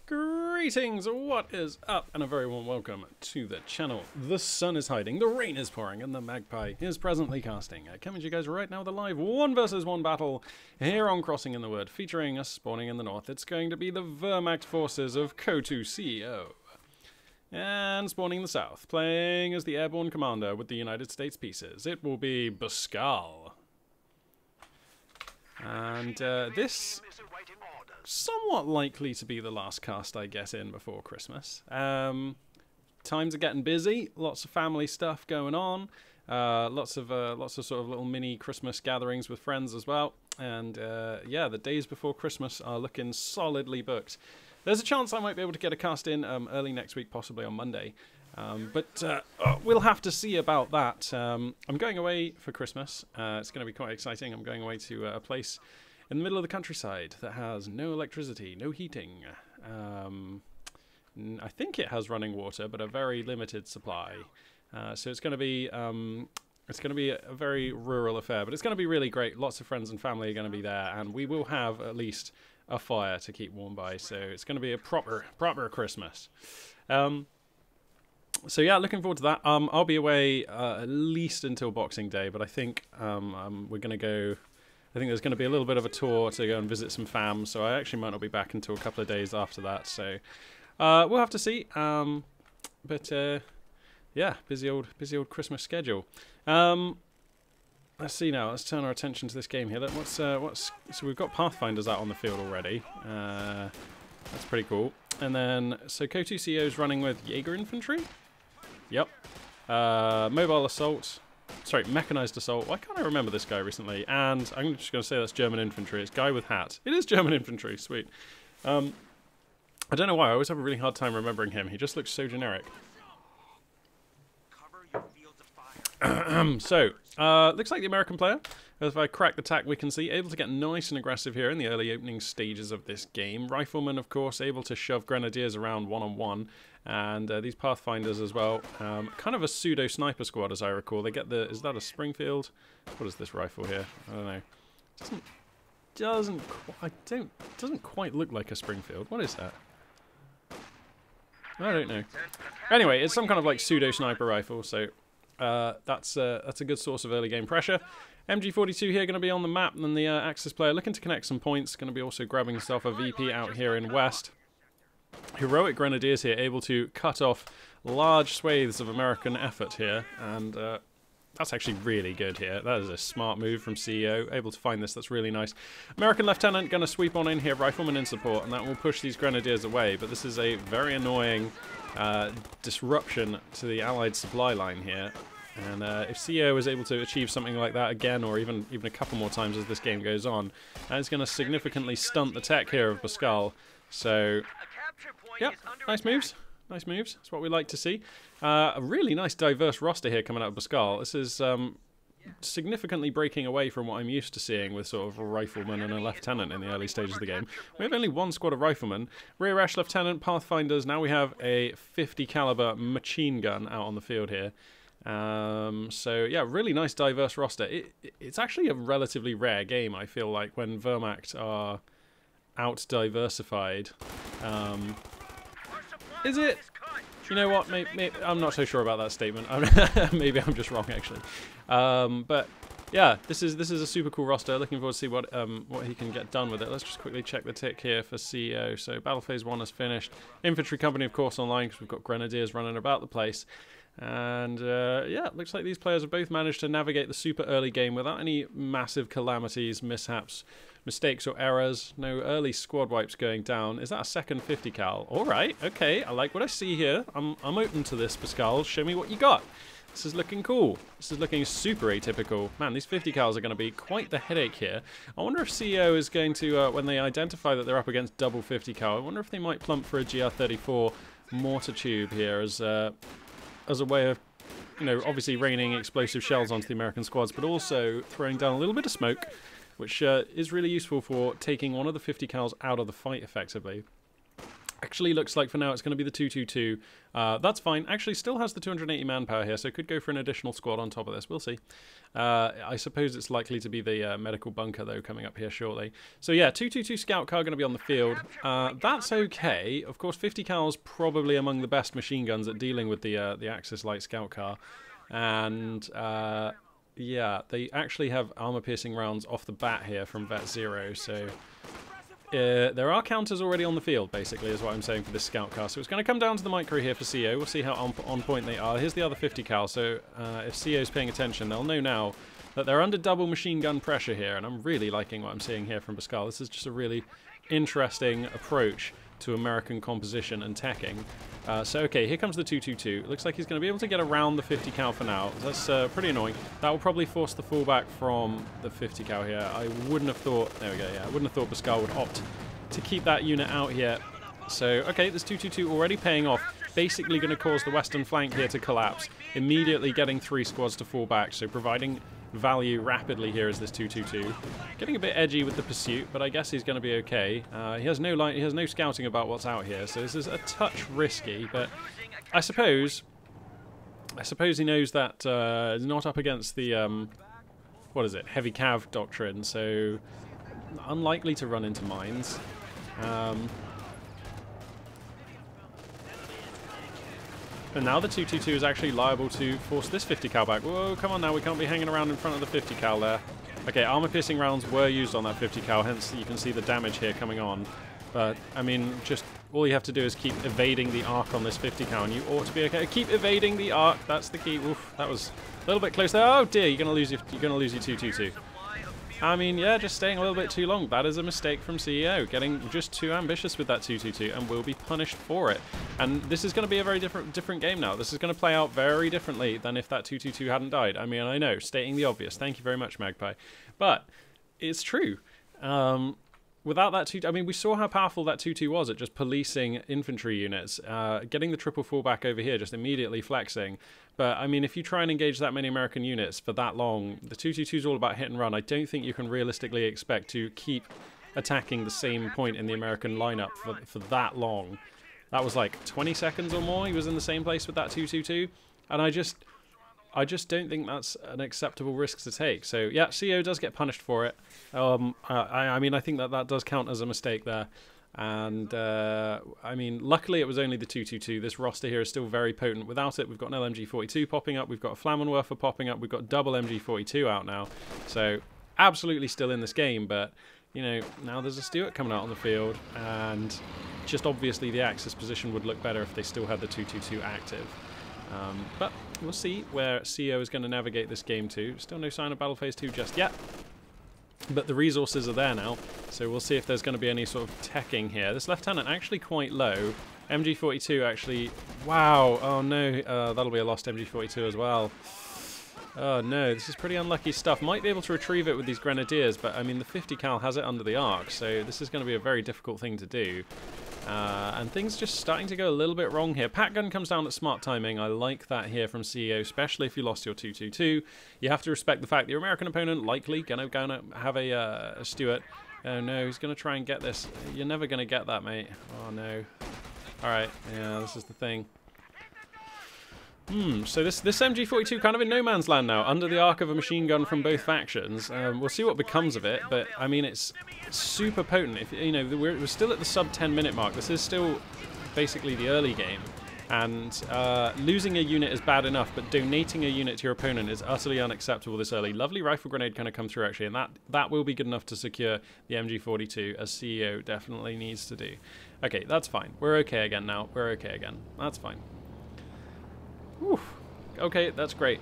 Greetings, what is up, and a very warm welcome to the channel. The sun is hiding, the rain is pouring, and the magpie is presently casting. Coming to you guys right now with a live 1 versus 1 battle here on Crossing in the Wood, featuring us spawning in the north. It's going to be the Wehrmacht forces of CoH2 CEO. And spawning in the south, playing as the airborne commander with the United States pieces. It will be Pascal. And this somewhat likely to be the last cast I get in before Christmas. Times are getting busy, lots of family stuff going on, lots of sort of little mini Christmas gatherings with friends as well. And yeah, the days before Christmas are looking solidly booked. There's a chance I might be able to get a cast in early next week, possibly on Monday. But we'll have to see about that. I'm going away for Christmas. It's going to be quite exciting. I'm going away to a place in the middle of the countryside that has no electricity, no heating. I think it has running water, but a very limited supply. So it's going to be a very rural affair, but it's going to be really great. Lots of friends and family are going to be there, and we will have at least a fire to keep warm by. So it's going to be a proper Christmas. So yeah, looking forward to that. I'll be away at least until Boxing Day, but I think we're going to go. I think there's going to be a little bit of a tour to go and visit some fam, so I actually might not be back until a couple of days after that. So we'll have to see. But yeah, busy old Christmas schedule. Let's see now. Let's turn our attention to this game here. So we've got Pathfinders out on the field already. That's pretty cool. And then so CoH2 CEO is running with Jaeger infantry. Yep. Mobile assault. Sorry, mechanized assault. Why can't I remember this guy recently? And I'm just going to say that's German infantry. It's guy with hat. It is German infantry. Sweet. I don't know why. I always have a really hard time remembering him. He just looks so generic. So, looks like the American player, if I crack the tack we can see, able to get nice and aggressive here in the early opening stages of this game. Riflemen, of course, able to shove grenadiers around one-on-one, and these Pathfinders as well. Kind of a pseudo-sniper squad, as I recall. They get the... Is that a Springfield? What is this rifle here? I don't know. Doesn't quite look like a Springfield. What is that? I don't know. Anyway, it's some kind of like pseudo-sniper rifle, so... that's a good source of early game pressure. MG42 here going to be on the map, and then the Axis player looking to connect some points. Going to be also grabbing himself a VP out here in West. Heroic Grenadiers here, able to cut off large swathes of American effort here, and that's actually really good here. That is a smart move from CEO, able to find this. That's really nice. American Lieutenant going to sweep on in here, Rifleman in support, and that will push these Grenadiers away, but this is a very annoying disruption to the Allied supply line here. And if CEO is able to achieve something like that again, or even a couple more times as this game goes on, it's going to significantly stunt the tech here of Pascal. So, yeah, nice moves. Nice moves. That's what we like to see. A really nice diverse roster here coming out of Pascal. This is significantly breaking away from what I'm used to seeing with sort of a rifleman and a lieutenant in the early stages of the game. We have only one squad of riflemen, rear ash lieutenant, Pathfinders. Now we have a 50 caliber machine gun out on the field here. So yeah, really nice diverse roster. It's actually a relatively rare game, I feel like, when Wehrmacht are out diversified. Is it? You know what? Maybe, I'm not so sure about that statement. Maybe I'm just wrong, actually. But yeah, this is a super cool roster. Looking forward to see what he can get done with it. Let's just quickly check the tick here for CEO. So Battle Phase 1 is finished. Infantry Company, of course, online because we've got Grenadiers running about the place. And yeah, it looks like these players have both managed to navigate the super early game without any massive calamities, mishaps, mistakes or errors. No early squad wipes going down. Is that a second 50 cal? All right, okay, I like what I see here. I'm open to this, Pascal. Show me what you got. This is looking cool. This is looking super atypical. Man, these 50 cals are going to be quite the headache here. I wonder if CEO is going to, when they identify that they're up against double 50 cal, I wonder if they might plump for a GR34 mortar tube here as a way of, you know, obviously raining explosive shells onto the American squads, but also throwing down a little bit of smoke, which is really useful for taking one of the 50 cals out of the fight effectively. Actually, looks like for now it's going to be the 222. That's fine. Actually, still has the 280 manpower here, so could go for an additional squad on top of this. We'll see. I suppose it's likely to be the medical bunker, though, coming up here shortly. So, yeah, 222 scout car going to be on the field. That's okay. Of course, 50 cal's probably among the best machine guns at dealing with the Axis light scout car. And, yeah, they actually have armor-piercing rounds off the bat here from Vet 0, so... there are counters already on the field, basically, is what I'm saying for this scout car. So it's going to come down to the micro here for CO. We'll see how on point they are. Here's the other 50 cal, so if CO's paying attention, they'll know now that they're under double machine gun pressure here, and I'm really liking what I'm seeing here from Pascal. This is just a really interesting approach to American composition and teching. So, okay, here comes the 222. Looks like he's going to be able to get around the 50 cal for now. That's pretty annoying. That will probably force the fallback from the 50 cal here. I wouldn't have thought... There we go, yeah. I wouldn't have thought Pascal would opt to keep that unit out here. So, okay, this 222 already paying off. Basically going to cause the western flank here to collapse. Immediately getting 3 squads to fall back. So, providing value rapidly here is this 222. Getting a bit edgy with the pursuit, but I guess he's going to be okay. He has no scouting about what's out here, so this is a touch risky, but I suppose he knows that he's not up against the what is it, heavy cav doctrine, so unlikely to run into mines. And now the 222 is actually liable to force this 50 cal back. Whoa, come on now, we can't be hanging around in front of the 50 cal there. Okay, armor-piercing rounds were used on that 50 cal, hence you can see the damage here coming on. But, I mean, just all you have to do is keep evading the arc on this 50 cal, and you ought to be okay. Keep evading the arc, that's the key. Oof, that was a little bit close there. Oh dear, you're gonna lose your 222. I mean, yeah, just staying a little bit too long. That is a mistake from CEO, getting just too ambitious with that 222, and will be punished for it. And this is going to be a very different game now. This is going to play out very differently than if that 222 hadn't died. I mean, I know, stating the obvious. Thank you very much, Magpie. But it's true. Without that 2, I mean, we saw how powerful that 2-2 was at just policing infantry units, getting the triple fallback over here, just immediately flexing. But, I mean, if you try and engage that many American units for that long, the 2-2-2 is all about hit and run. I don't think you can realistically expect to keep attacking the same point in the American lineup for that long. That was like 20 seconds or more. He was in the same place with that 2-2-2. And I just don't think that's an acceptable risk to take. So, yeah, CO does get punished for it. I mean, I think that does count as a mistake there. And, I mean, luckily it was only the 222. This roster here is still very potent. Without it, we've got an LMG-42 popping up. We've got a Flammenwerfer popping up. We've got double MG-42 out now. So, absolutely still in this game. But, you know, now there's a Stuart coming out on the field. And just obviously the Axis position would look better if they still had the 222 active. But we'll see where CO is going to navigate this game to. Still no sign of Battle Phase 2 just yet. But the resources are there now, so we'll see if there's going to be any sort of teching here. This lieutenant actually quite low. MG-42 actually... Wow! Oh no, that'll be a lost MG-42 as well. Oh no, this is pretty unlucky stuff. Might be able to retrieve it with these grenadiers, but I mean the 50 cal has it under the arc, so this is going to be a very difficult thing to do. And things just starting to go a little bit wrong here. Pat gun comes down at smart timing. I like that here from CEO, especially if you lost your 222. You have to respect the fact that your American opponent likely going to have a Stuart. Oh no, he's going to try and get this. You're never going to get that, mate. Oh no. Alright, yeah, this is the thing. So this MG-42 kind of in no man's land now, under the arc of a machine gun from both factions. We'll see what becomes of it, but I mean it's super potent. If you know, we're still at the sub 10-minute mark. This is still basically the early game, and losing a unit is bad enough, but donating a unit to your opponent is utterly unacceptable this early. Lovely rifle grenade kind of come through actually, and that will be good enough to secure the MG-42, as CEO definitely needs to do. Okay, that's fine. We're okay again now. We're okay again. That's fine. Whew. Okay, that's great.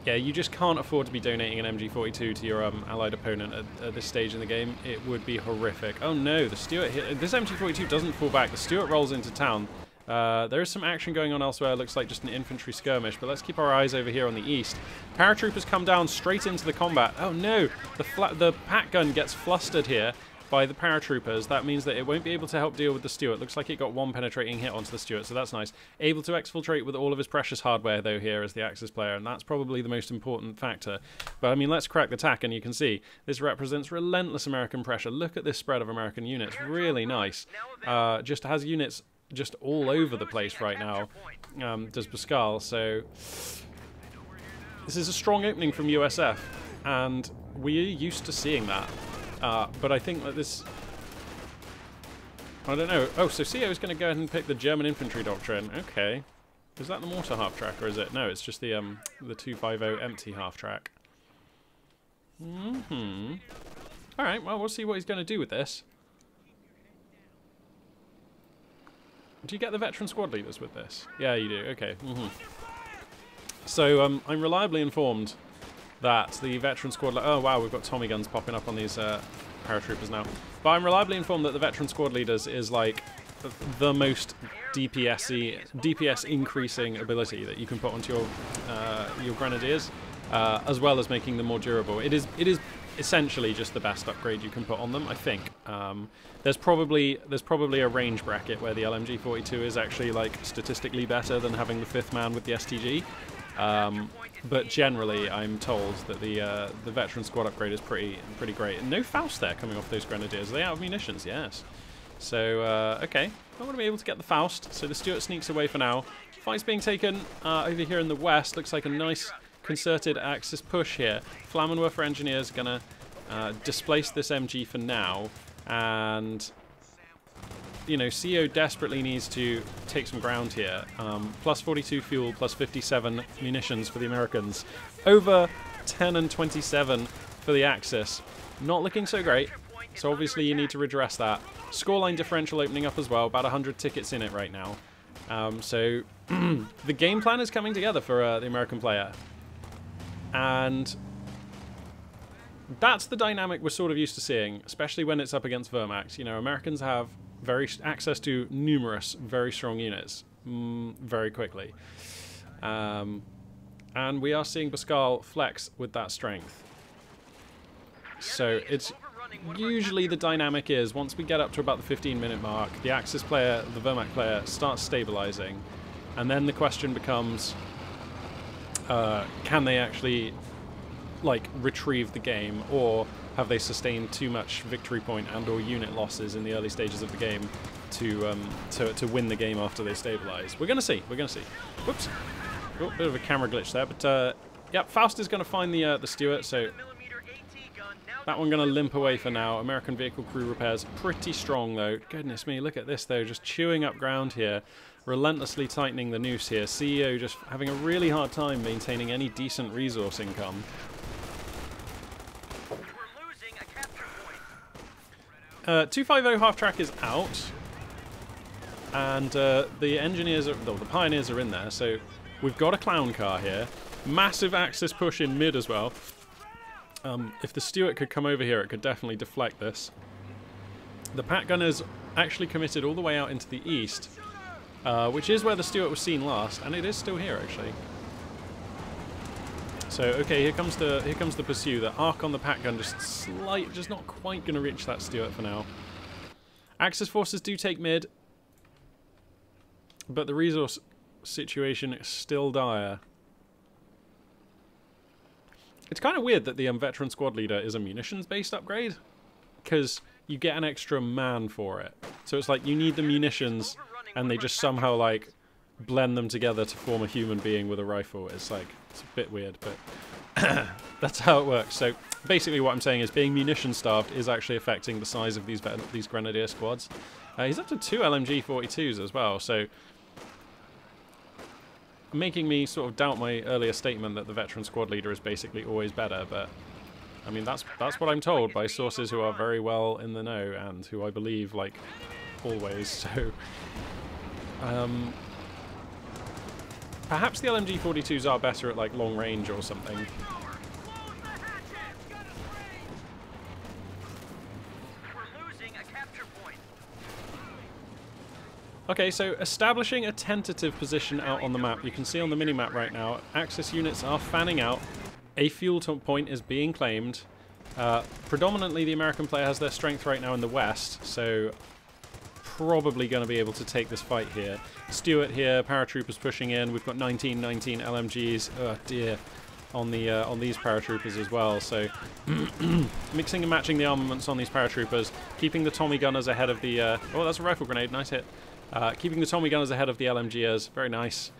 Yeah, you just can't afford to be donating an MG-42 to your allied opponent at this stage in the game. It would be horrific. Oh no, the Stuart hit. This MG-42 doesn't fall back. The Stuart rolls into town. There is some action going on elsewhere. It looks like just an infantry skirmish, but let's keep our eyes over here on the east. Paratroopers come down straight into the combat. Oh no, the Pat gun gets flustered here by the paratroopers. That means that it won't be able to help deal with the Stuart. Looks like it got one penetrating hit onto the Stuart, so that's nice. Able to exfiltrate with all of his precious hardware, though, here as the Axis player, and that's probably the most important factor. But, I mean, let's crack the tack, and you can see this represents relentless American pressure. Look at this spread of American units. Really nice. Just has units just all over the place right now, does Pascal. So this is a strong opening from USF, and we're used to seeing that. But I think that this... I don't know. Oh, so CO is going to go ahead and pick the German infantry doctrine. Okay. Is that the mortar half-track, or is it? No, it's just the 250 empty half-track. Alright, well, we'll see what he's going to do with this. Do you get the veteran squad leaders with this? Yeah, you do. Okay. So, I'm reliably informed that the veteran squad... Oh, wow, we've got Tommy guns popping up on these paratroopers now. But I'm reliably informed that the veteran squad leaders is, like, the most DPS increasing ability that you can put onto your grenadiers, as well as making them more durable. It is essentially just the best upgrade you can put on them, I think. There's probably a range bracket where the LMG-42 is actually, like, statistically better than having the 5th man with the STG. But generally, I'm told that the veteran squad upgrade is pretty great. And no Faust there coming off those grenadiers. Are they out of munitions? Yes. So, okay. Not going to be able to get the Faust, so the Stuart sneaks away for now. Fight's being taken over here in the west. Looks like a nice concerted Axis push here. Flammenwerfer engineers going to displace this MG for now. And, you know, CO desperately needs to take some ground here. Plus 42 fuel, plus 57 munitions for the Americans. Over 10 and 27 for the Axis. Not looking so great. So obviously you need to redress that. Scoreline differential opening up as well, about 100 tickets in it right now. So the game plan is coming together for the American player. And that's the dynamic we're sort of used to seeing, especially when it's up against Wehrmacht. You know, Americans have access to numerous, very strong units very quickly. And we are seeing Pascal flex with that strength. So it's... Usually the dynamic is, once we get up to about the 15-minute mark, the Axis player, the Wehrmacht player, starts stabilizing. And then the question becomes, can they actually, like, retrieve the game, or have they sustained too much victory point and or unit losses in the early stages of the game to win the game after they stabilize? We're going to see. We're going to see. Whoops. Oh, bit of a camera glitch there. But, yep, Faust is going to find the Stuart, so... That one going to limp away for now. American vehicle crew repairs pretty strong, though. Goodness me, look at this, though. Just chewing up ground here. Relentlessly tightening the noose here. CEO just having a really hard time maintaining any decent resource income. We're losing a capture point. 250 half-track is out. And the engineers, the pioneers are in there. So we've got a clown car here. Massive Axis push in mid as well. If the Stuart could come over here, it could definitely deflect this. The Pat Gunners actually committed all the way out into the east, which is where the Stuart was seen last, and it is still here actually. So okay, here comes the pursuit. The arc on the Pat Gun just not quite going to reach that Stuart for now. Axis forces do take mid, but the resource situation is still dire. It's kind of weird that the veteran squad leader is a munitions-based upgrade, because you get an extra man for it. So it's like you need the munitions, and they just somehow like blend them together to form a human being with a rifle. It's like, it's a bit weird, but that's how it works. So basically what I'm saying is being munition-starved is actually affecting the size of these grenadier squads. He's up to 2 LMG-42s as well, so... making me sort of doubt my earlier statement that the veteran squad leader is basically always better, but I mean that's what I'm told by sources who are very well in the know and who I believe, like, always. So perhaps the LMG-42s are better at, like, long range or something. Okay, so establishing a tentative position out on the map. You can see on the mini-map right now, Axis units are fanning out. A fuel point is being claimed. Predominantly the American player has their strength right now in the west, so probably going to be able to take this fight here. Stuart here, paratroopers pushing in. We've got 19 LMGs. Oh dear. On these paratroopers as well, so mixing and matching the armaments on these paratroopers, keeping the Tommy gunners ahead of the... oh, that's a rifle grenade, nice hit. Keeping the Tommy gunners ahead of the LMGers. Very nice.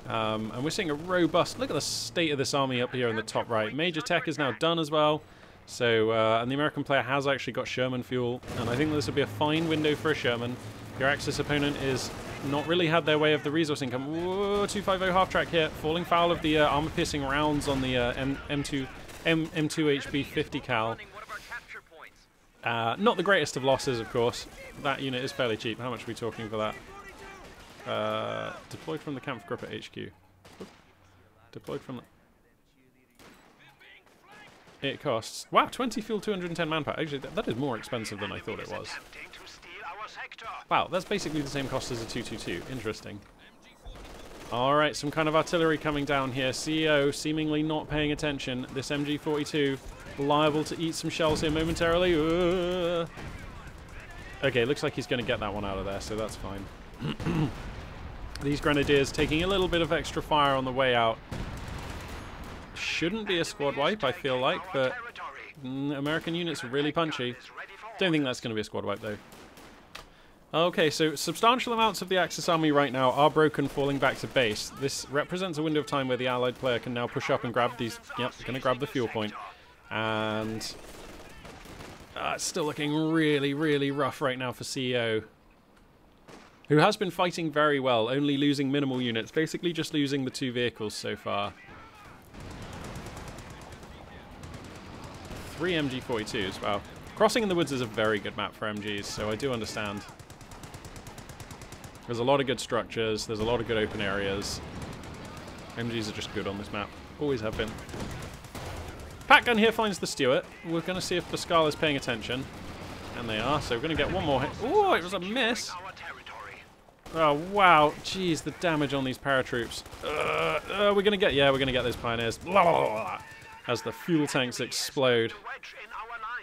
And we're seeing a robust... Look at the state of this army up here in the top right. Major tech is now done as well. So, and the American player has actually got Sherman fuel. And I think this would be a fine window for a Sherman. Your Axis opponent is not really had their way of the resource income. Whoa, 250 half-track here. Falling foul of the armor-piercing rounds on the M2 HB 50 cal. Not the greatest of losses, of course. That unit is fairly cheap. How much are we talking for that? Deployed from the camp group at HQ. Oop. Deployed from the... It costs... Wow, 20 fuel, 210 manpower. Actually, that is more expensive than I thought it was. Wow, that's basically the same cost as a 222. Interesting. Alright, some kind of artillery coming down here. CEO seemingly not paying attention. This MG42 liable to eat some shells here momentarily. Okay, looks like he's going to get that one out of there, so that's fine. These Grenadiers taking a little bit of extra fire on the way out. Shouldn't be a squad wipe, I feel like, but American units are really punchy. Don't think that's going to be a squad wipe, though. Okay, so substantial amounts of the Axis army right now are broken, falling back to base. This represents a window of time where the Allied player can now push up and grab these... Yep, going to grab the fuel point. And... it's still looking really, really rough right now for CEO. Who has been fighting very well, only losing minimal units. Basically just losing the 2 vehicles so far. 3 MG42s, wow. Crossing in the Woods is a very good map for MGs, so I do understand. There's a lot of good structures, there's a lot of good open areas. MGs are just good on this map. Always have been. Pack gun here finds the Stuart. We're going to see if Pascal is paying attention. And they are, so we're going to get one more hit. Oh, it was a miss! Oh, wow. Jeez, the damage on these paratroops. We're going to get... Yeah, we're going to get those pioneers. Blah, blah, blah, blah, as the fuel tanks explode.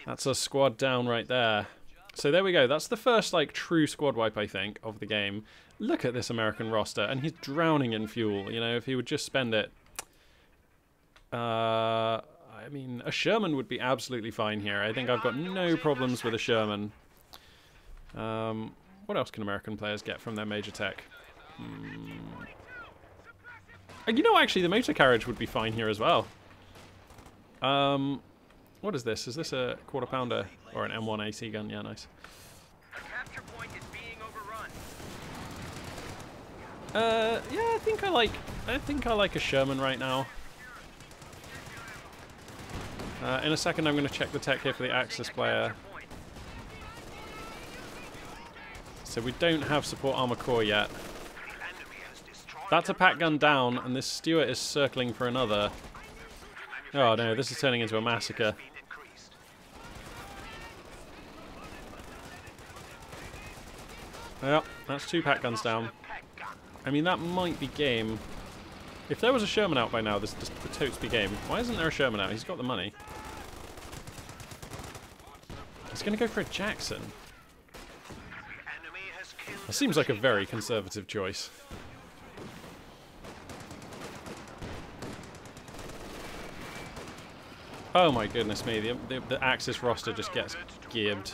That's a squad down right there. So there we go. That's the first, like, true squad wipe, I think, of the game. Look at this American roster, and he's drowning in fuel. You know, if he would just spend it. I mean, a Sherman would be absolutely fine here. I think I've got no problems with a Sherman. What else can American players get from their major tech? You know, actually, the motor carriage would be fine here as well. What is this? Is this a quarter pounder or an M1 AC gun? Yeah, nice. Capture point is being overrun. Yeah, I think I like a Sherman right now. In a second, I'm going to check the tech here for the Axis player. So we don't have support armor core yet. That's a pack gun down, and this Stuart is circling for another. Oh no, this is turning into a massacre. Yep, that's 2 pack guns down. I mean, that might be game. If there was a Sherman out by now, this would totes be game. Why isn't there a Sherman out? He's got the money. He's going to go for a Jackson. That seems like a very conservative choice. Oh my goodness me, the Axis roster just gets gibbed.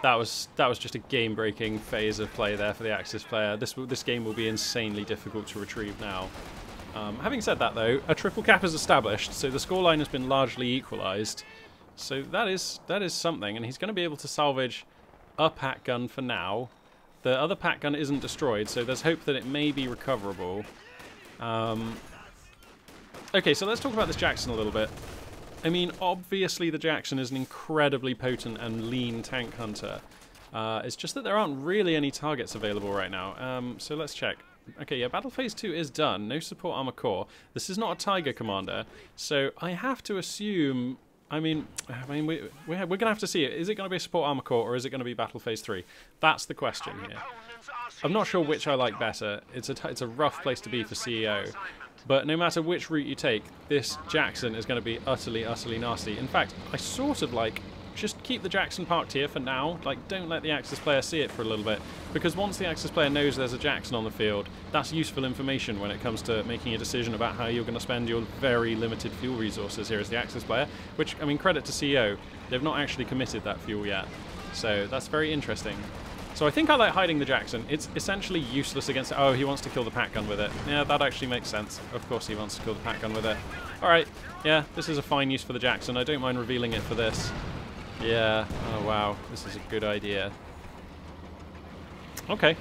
That was just a game-breaking phase of play there for the Axis player. This game will be insanely difficult to retrieve now. Having said that though, a triple cap is established, so the scoreline has been largely equalised. So that is something, and he's going to be able to salvage a pack gun for now. The other pack gun isn't destroyed, so there's hope that it may be recoverable. Okay, so let's talk about this Jackson a little bit. I mean, obviously the Jackson is an incredibly potent and lean tank hunter. It's just that there aren't really any targets available right now. So let's check. Okay, yeah, Battle Phase 2 is done. No support armor core. This is not a Tiger commander, so I have to assume... I mean, we're going to have to see it. Is it going to be a support armor core, or is it going to be Battle Phase 3? That's the question here. I'm not sure which I like better. It's a rough place to be for CEO. But no matter which route you take, this Jackson is going to be utterly, utterly nasty. In fact, I sort of like, just keep the Jackson parked here for now. Like, don't let the Axis player see it for a little bit. Because once the Axis player knows there's a Jackson on the field, that's useful information when it comes to making a decision about how you're going to spend your very limited fuel resources here as the Axis player. Which, I mean, credit to CEO, they've not actually committed that fuel yet. So that's very interesting. So I think I like hiding the Jackson. It's essentially useless against... Oh, he wants to kill the pack gun with it. Yeah, that actually makes sense. Of course he wants to kill the pack gun with it. Alright, yeah, this is a fine use for the Jackson. I don't mind revealing it for this. Yeah, oh wow, this is a good idea. Okay.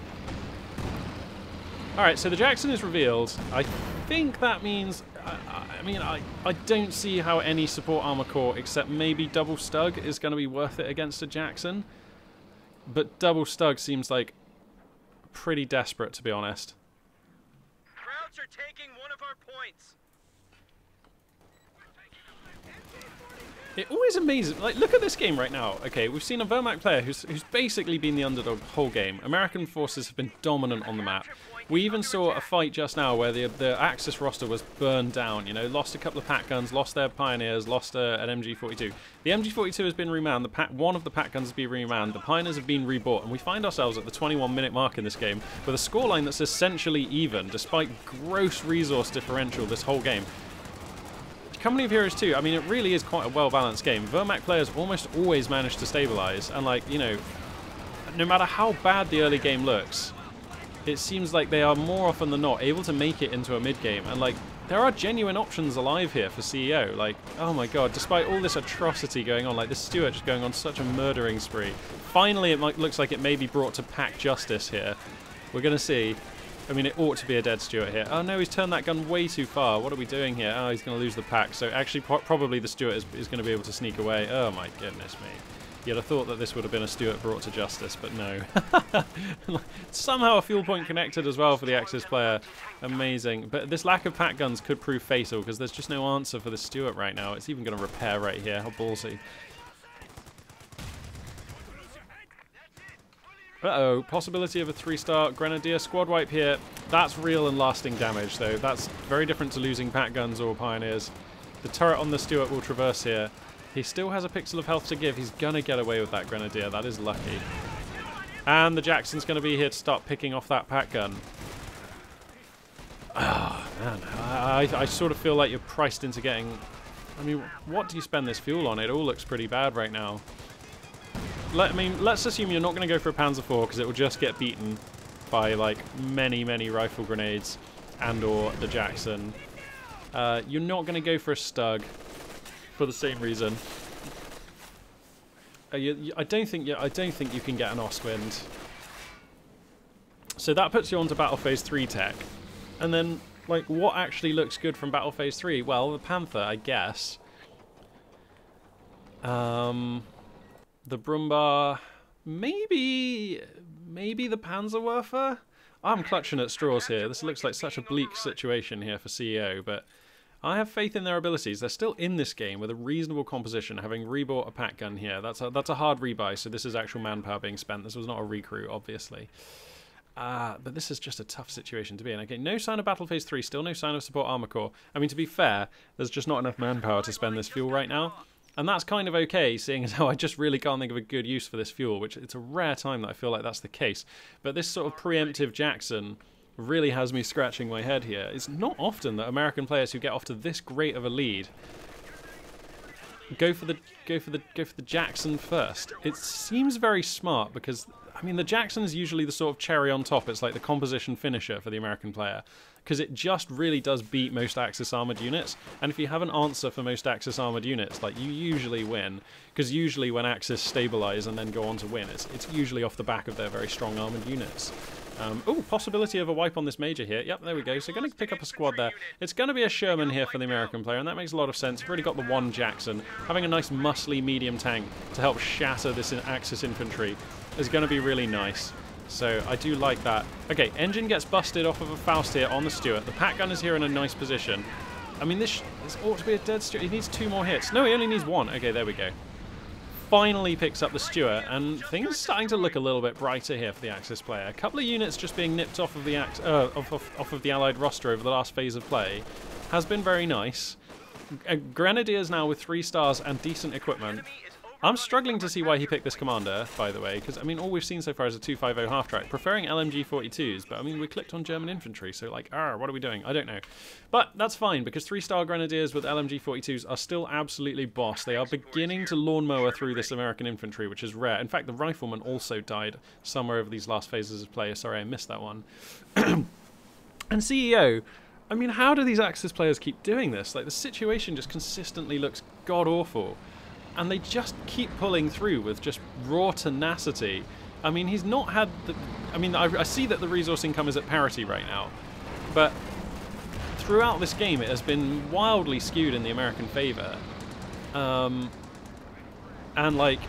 Alright, so the Jackson is revealed. I think that means... I don't see how any support armor core except maybe Double Stug is going to be worth it against a Jackson. But Double Stug seems like pretty desperate, to be honest. Krauts are taking one of our points. It always amazes me. Like, look at this game right now. Okay, we've seen a Vermac player who's basically been the underdog the whole game. American forces have been dominant on the map. We even saw a fight just now where the Axis roster was burned down, you know, lost a couple of pack guns, lost their Pioneers, lost an MG42. The MG42 has been remanned, one of the pack guns has been remanned, the Pioneers have been rebought, and we find ourselves at the 21-minute mark in this game with a scoreline that's essentially even, despite gross resource differential this whole game. Company of Heroes 2, I mean, it really is quite a well-balanced game. Vermac players almost always manage to stabilize, and, like, you know, no matter how bad the early game looks, it seems like they are more often than not able to make it into a mid-game, and, like, there are genuine options alive here for CEO. Like, oh my god, despite all this atrocity going on, like, this Stuart just going on such a murdering spree. Finally, it looks like it may be brought to pack justice here. We're going to see. I mean, it ought to be a dead Stuart here. Oh no, he's turned that gun way too far. What are we doing here? Oh, he's going to lose the pack. So actually, probably the Stuart is going to be able to sneak away. Oh my goodness me. You'd have thought that this would have been a Stuart brought to justice, but no. Somehow a fuel point connected as well for the Axis player. Amazing. But this lack of pack guns could prove fatal, because there's just no answer for the Stuart right now. It's even going to repair right here. How ballsy. Uh-oh, possibility of a 3-star Grenadier squad wipe here. That's real and lasting damage, though. That's very different to losing pack guns or Pioneers. The turret on the Stuart will traverse here. He still has a pixel of health to give. He's going to get away with that Grenadier. That is lucky. And the Jackson's going to be here to start picking off that pack gun. Oh, man. I sort of feel like you're priced into getting... I mean, what do you spend this fuel on? It all looks pretty bad right now. Let's assume you're not going to go for a Panzer IV, because it will just get beaten by, like, many, many rifle grenades and or the Jackson. You're not going to go for a Stug for the same reason. I don't think you can get an Ostwind. So that puts you onto Battle Phase 3 tech. And then, like, what actually looks good from Battle Phase 3? Well, the Panther, I guess. The Brumbar, maybe the Panzerwerfer? I'm clutching at straws here. This looks like such a bleak situation here for CEO, but I have faith in their abilities. They're still in this game with a reasonable composition, having rebought a pack gun here. That's a hard rebuy, so this is actual manpower being spent. This was not a recruit, obviously. But this is just a tough situation to be in. Okay, no sign of Battle Phase 3, still no sign of Support Armor Corps. I mean, to be fair, there's just not enough manpower to spend this fuel right now. And that's kind of okay, seeing as how I just really can't think of a good use for this fuel, which it's a rare time that I feel like that's the case. But this sort of preemptive Jackson really has me scratching my head here. It's not often that American players who get off to this great of a lead go for the Jackson first. It seems very smart because, I mean, the Jackson is usually the sort of cherry on top. It's like the composition finisher for the American player, because it just really does beat most Axis armored units. And if you have an answer for most Axis armored units, like, you usually win, because usually when Axis stabilize and then go on to win, it's usually off the back of their very strong armored units. Oh, possibility of a wipe on this major here. Yep, there we go. So going to pick up a squad there. It's going to be a Sherman here for the American player, and that makes a lot of sense. We've already got the one Jackson. Having a nice muscly medium tank to help shatter this Axis infantry is going to be really nice. So I do like that. Okay, engine gets busted off of a Faust here on the Stuart. The pack gun is here in a nice position. I mean, this ought to be a dead Stuart. He needs 2 more hits. No, he only needs 1. Okay, there we go. Finally picks up the Stuart, and things are starting to look a little bit brighter here for the Axis player. A couple of units just being nipped off of the off of the Allied roster over the last phase of play has been very nice. Grenadiers now with 3 stars and decent equipment. I'm struggling to see why he picked this commander, by the way, because, I mean, all we've seen so far is a 250 half-track, preferring LMG-42s, but, I mean, we clicked on German infantry, so, like, what are we doing? I don't know. But that's fine, because 3-star Grenadiers with LMG-42s are still absolutely boss. They are beginning to lawnmower through this American infantry, which is rare. In fact, the Rifleman also died somewhere over these last phases of play. Sorry, I missed that one. And CEO... I mean, how do these Axis players keep doing this? Like, the situation just consistently looks god-awful. And they just keep pulling through with just raw tenacity. I mean, he's not had the... I mean, I see that the resource income is at parity right now. But throughout this game, it has been wildly skewed in the American favour. And, like,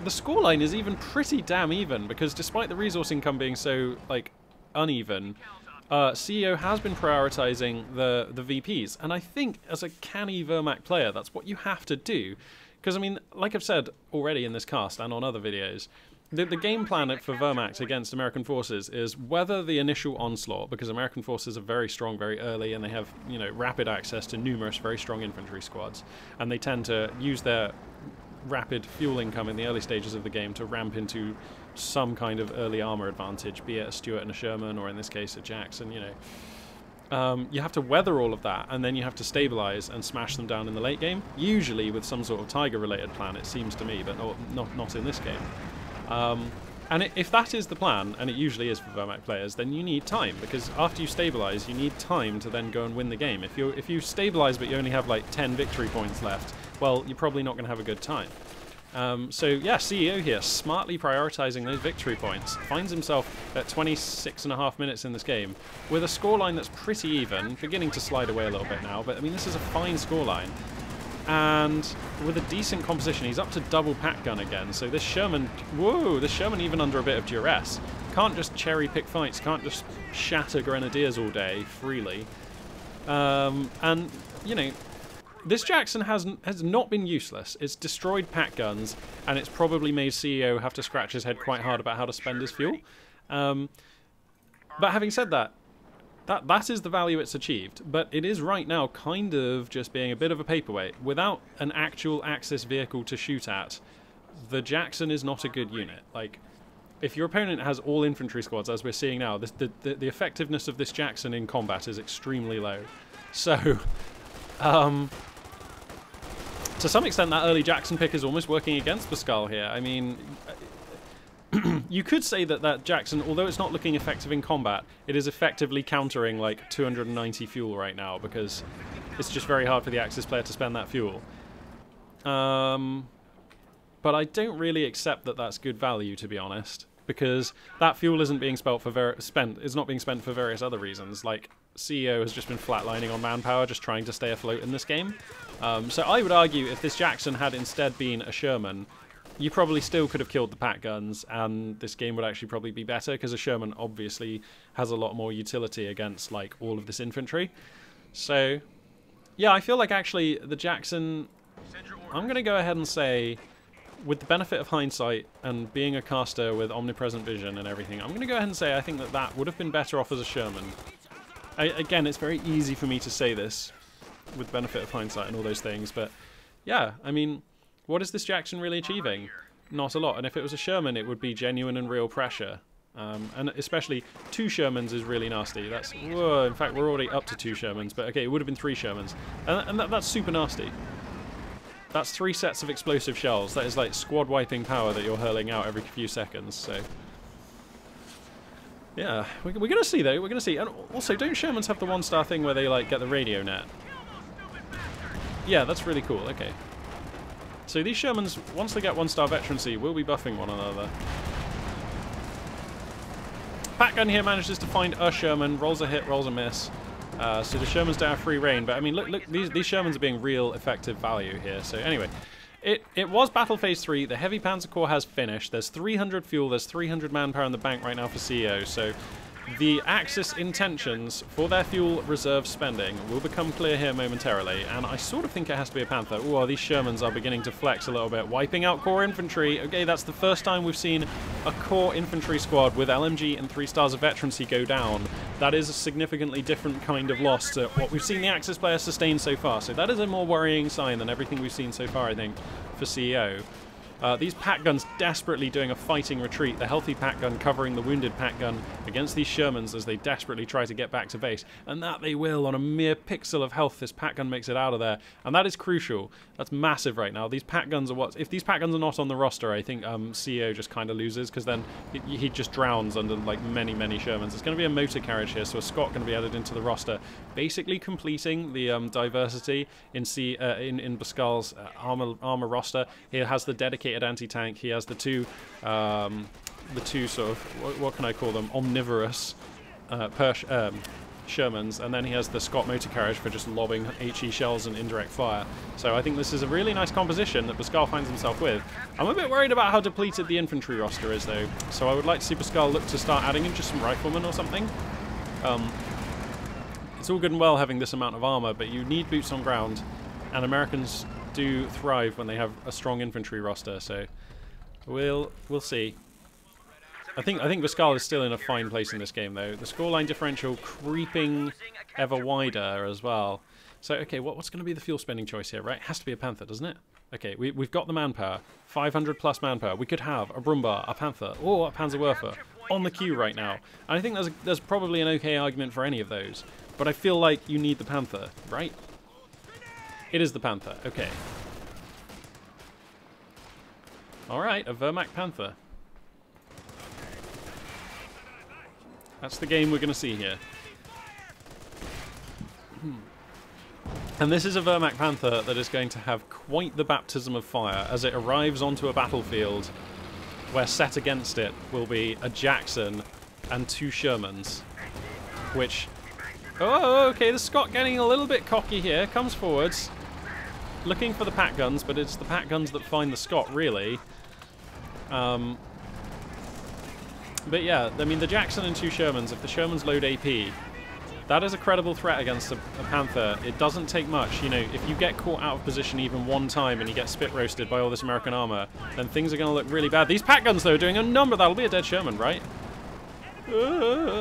the scoreline is even pretty damn even. Because despite the resource income being so, like, uneven... CEO has been prioritising the VPs, and I think as a canny Wehrmacht player, that's what you have to do. Because, I mean, like I've said already in this cast and on other videos, the game plan for Wehrmacht against American forces is weather the initial onslaught, because American forces are very strong very early, and they have, you know, rapid access to numerous very strong infantry squads, and they tend to use their rapid fuel income in the early stages of the game to ramp into some kind of early armor advantage, be it a Stuart and a Sherman, or in this case a Jackson, you know. You have to weather all of that, and then you have to stabilize and smash them down in the late game, usually with some sort of Tiger-related plan, it seems to me, but not in this game. And if that is the plan, and it usually is for Wehrmacht players, then you need time, because after you stabilize, you need time to then go and win the game. If you stabilize but you only have like 10 victory points left, well, you're probably not going to have a good time. So yeah, CEO here, smartly prioritizing those victory points, finds himself at 26.5 minutes in this game, with a scoreline that's pretty even, beginning to slide away a little bit now, but I mean, this is a fine scoreline. And with a decent composition, he's up to double pack gun again, so this Sherman, whoa, this Sherman even under a bit of duress, can't just cherry pick fights, can't just shatter Grenadiers all day, freely. And, you know, this Jackson has not been useless. It's destroyed pack guns, and it's probably made CEO have to scratch his head quite hard about how to spend his fuel. But having said that, that is the value it's achieved. But it is right now kind of just being a bit of a paperweight. Without an actual Axis vehicle to shoot at, the Jackson is not a good unit. Like, if your opponent has all infantry squads, as we're seeing now, the effectiveness of this Jackson in combat is extremely low. So, to some extent, that early Jackson pick is almost working against Pascal here. I mean, you could say that Jackson, although it's not looking effective in combat, it is effectively countering like 290 fuel right now, because it's just very hard for the Axis player to spend that fuel. But I don't really accept that that's good value, to be honest, because that fuel isn't being is not being spent for various other reasons. Like, CEO has just been flatlining on manpower, just trying to stay afloat in this game. So I would argue if this Jackson had instead been a Sherman, you probably still could have killed the pack guns, and this game would actually probably be better, because a Sherman obviously has a lot more utility against like all of this infantry. So yeah, I feel like actually the Jackson, I'm going to go ahead and say, with the benefit of hindsight and being a caster with omnipresent vision and everything, I'm going to go ahead and say I think that would have been better off as a Sherman. Again, it's very easy for me to say this with benefit of hindsight and all those things, but yeah, I mean, what is this Jackson really achieving? Not a lot. And if it was a Sherman, it would be genuine and real pressure. And especially 2 Shermans is really nasty. That's, whoa, in fact, we're already up to 2 Shermans, but okay, it would have been 3 Shermans. And that's super nasty. That's 3 sets of explosive shells. That is like squad wiping power that you're hurling out every few seconds, so... Yeah, we're going to see, though. We're going to see. And also, don't Shermans have the 1-star thing where they, like, get the radio net? Yeah, that's really cool. Okay. So these Shermans, once they get 1-star veterancy, will be buffing one another. Pack gun here manages to find a Sherman, rolls a hit, rolls a miss. So the Shermans don't have free reign, but I mean, look, these Shermans are being real effective value here. So anyway, it was Battle Phase 3. The Heavy Panzer Corps has finished. There's 300 fuel, there's 300 manpower in the bank right now for CEO. So the Axis intentions for their fuel reserve spending will become clear here momentarily, and I sort of think it has to be a Panther. Ooh, these Shermans are beginning to flex a little bit, wiping out core infantry. Okay, that's the first time we've seen a core infantry squad with LMG and 3 stars of veterancy go down. That is a significantly different kind of loss to what we've seen the Axis player sustain so far, so that is a more worrying sign than everything we've seen so far, I think, for CEO. These pack guns desperately doing a fighting retreat. The healthy pack gun covering the wounded pack gun against these Shermans as they desperately try to get back to base. And that they will. On a mere pixel of health, this pack gun makes it out of there. And that is crucial. That's massive right now. These pack guns are what... If these pack guns are not on the roster, I think CEO just kind of loses, because then he just drowns under like many, many Shermans. It's going to be a motor carriage here, so a Scott going to be added into the roster, basically completing the diversity in Pascal's armor roster. He has the dedicated anti-tank. He has the two sort of, what can I call them, omnivorous Shermans, and then he has the Scott motor carriage for just lobbing HE shells and indirect fire. So I think this is a really nice composition that Pascal finds himself with. I'm a bit worried about how depleted the infantry roster is, though, so I would like to see Pascal look to start adding in just some riflemen or something. It's all good and well having this amount of armor, but you need boots on ground, and Americans do thrive when they have a strong infantry roster, so we'll see. I think Pascal is still in a fine place in this game, though. The scoreline differential creeping ever wider as well. So, okay, what's going to be the fuel spending choice here, right? It has to be a Panther, doesn't it? Okay, we've got the manpower, 500 plus manpower. We could have a Brummbär, a Panther, or a Panzerwerfer on the queue right now. And I think there's probably an okay argument for any of those. But I feel like you need the Panther, right? It is the Panther, okay. Alright, a Wehrmacht Panther. That's the game we're going to see here. And this is a Wehrmacht Panther that is going to have quite the baptism of fire as it arrives onto a battlefield where set against it will be a Jackson and 2 Shermans, which... Oh, okay, the Scott getting a little bit cocky here, comes forwards, looking for the pack guns, but it's the pack guns that find the Scott, really. But yeah, I mean, the Jackson and 2 Shermans, if the Shermans load AP, that is a credible threat against a Panther. It doesn't take much. You know, if you get caught out of position even one time and you get spit roasted by all this American armor, then things are going to look really bad. These pack guns, though, are doing a number. That'll be a dead Sherman, right?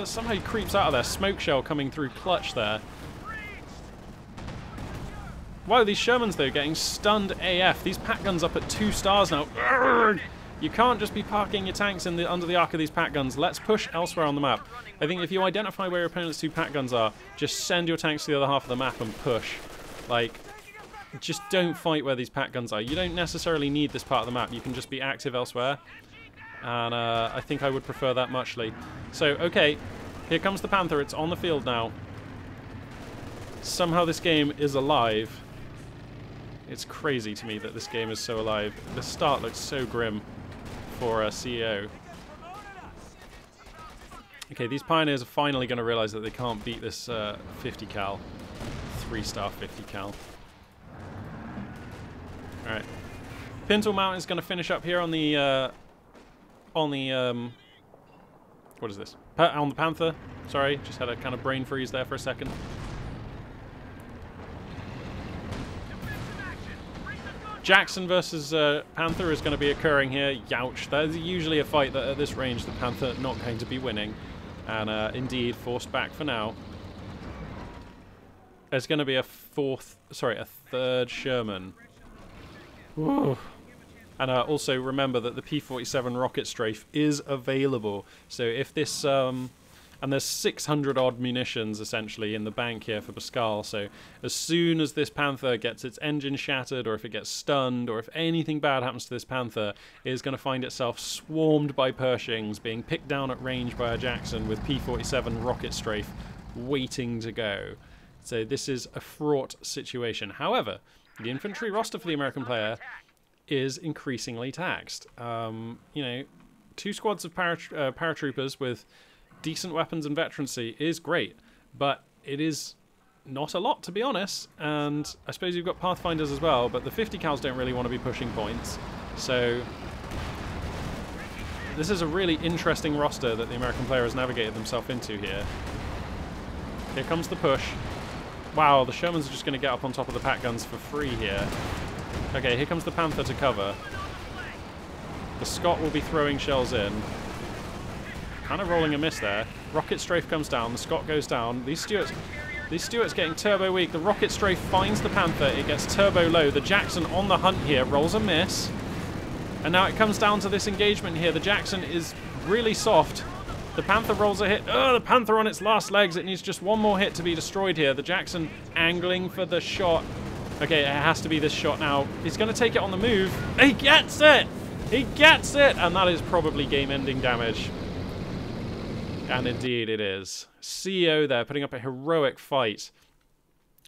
Somehow he creeps out of there. Smoke shell coming through clutch there. Wow, these Shermans, though, getting stunned AF. These pack guns up at 2 stars now. You can't just be parking your tanks in under the arc of these pack guns. Let's push elsewhere on the map. I think if you identify where your opponent's 2 pack guns are, just send your tanks to the other half of the map and push. Like, just don't fight where these pack guns are. You don't necessarily need this part of the map. You can just be active elsewhere. And I think I would prefer that muchly. So, okay, here comes the Panther. It's on the field now. Somehow this game is alive. It's crazy to me that this game is so alive. The start looks so grim for CEO. Okay, these Pioneers are finally going to realize that they can't beat this 50 cal. 3-star 50 cal. Alright. Pintle Mountain is going to finish up here on the what is this? On the Panther. Sorry, just had a kind of brain freeze there for a second. Jackson versus Panther is going to be occurring here. Youch. That is usually a fight that at this range the Panther not going to be winning. And indeed, forced back for now. There's going to be a third Sherman. Whoa. And also remember that the P-47 rocket strafe is available. So if this... and there's 600 odd munitions essentially in the bank here for Pascal. So as soon as this Panther gets its engine shattered, or if it gets stunned, or if anything bad happens to this Panther, it is going to find itself swarmed by Pershings, being picked down at range by a Jackson with P-47 rocket strafe waiting to go. So this is a fraught situation. However, the infantry roster for the American player is increasingly taxed. You know, 2 squads of paratroopers with decent weapons and veterancy is great, but it is not a lot, to be honest. And I suppose you've got Pathfinders as well, but the 50 cals don't really want to be pushing points. So this is a really interesting roster that the American player has navigated themselves into here. Here comes the push. Wow, the Shermans are just going to get up on top of the pack guns for free here. Okay, here comes the Panther to cover. The Scott will be throwing shells in. Kind of rolling a miss there. Rocket strafe comes down. The Scott goes down. These Stuarts getting turbo weak. The rocket strafe finds the Panther. It gets turbo low. The Jackson on the hunt here rolls a miss. And now it comes down to this engagement here. The Jackson is really soft. The Panther rolls a hit. Oh, the Panther on its last legs. It needs just one more hit to be destroyed here. The Jackson angling for the shot. Okay, it has to be this shot now. He's going to take it on the move. He gets it! He gets it! And that is probably game-ending damage. And indeed it is. CEO there putting up a heroic fight.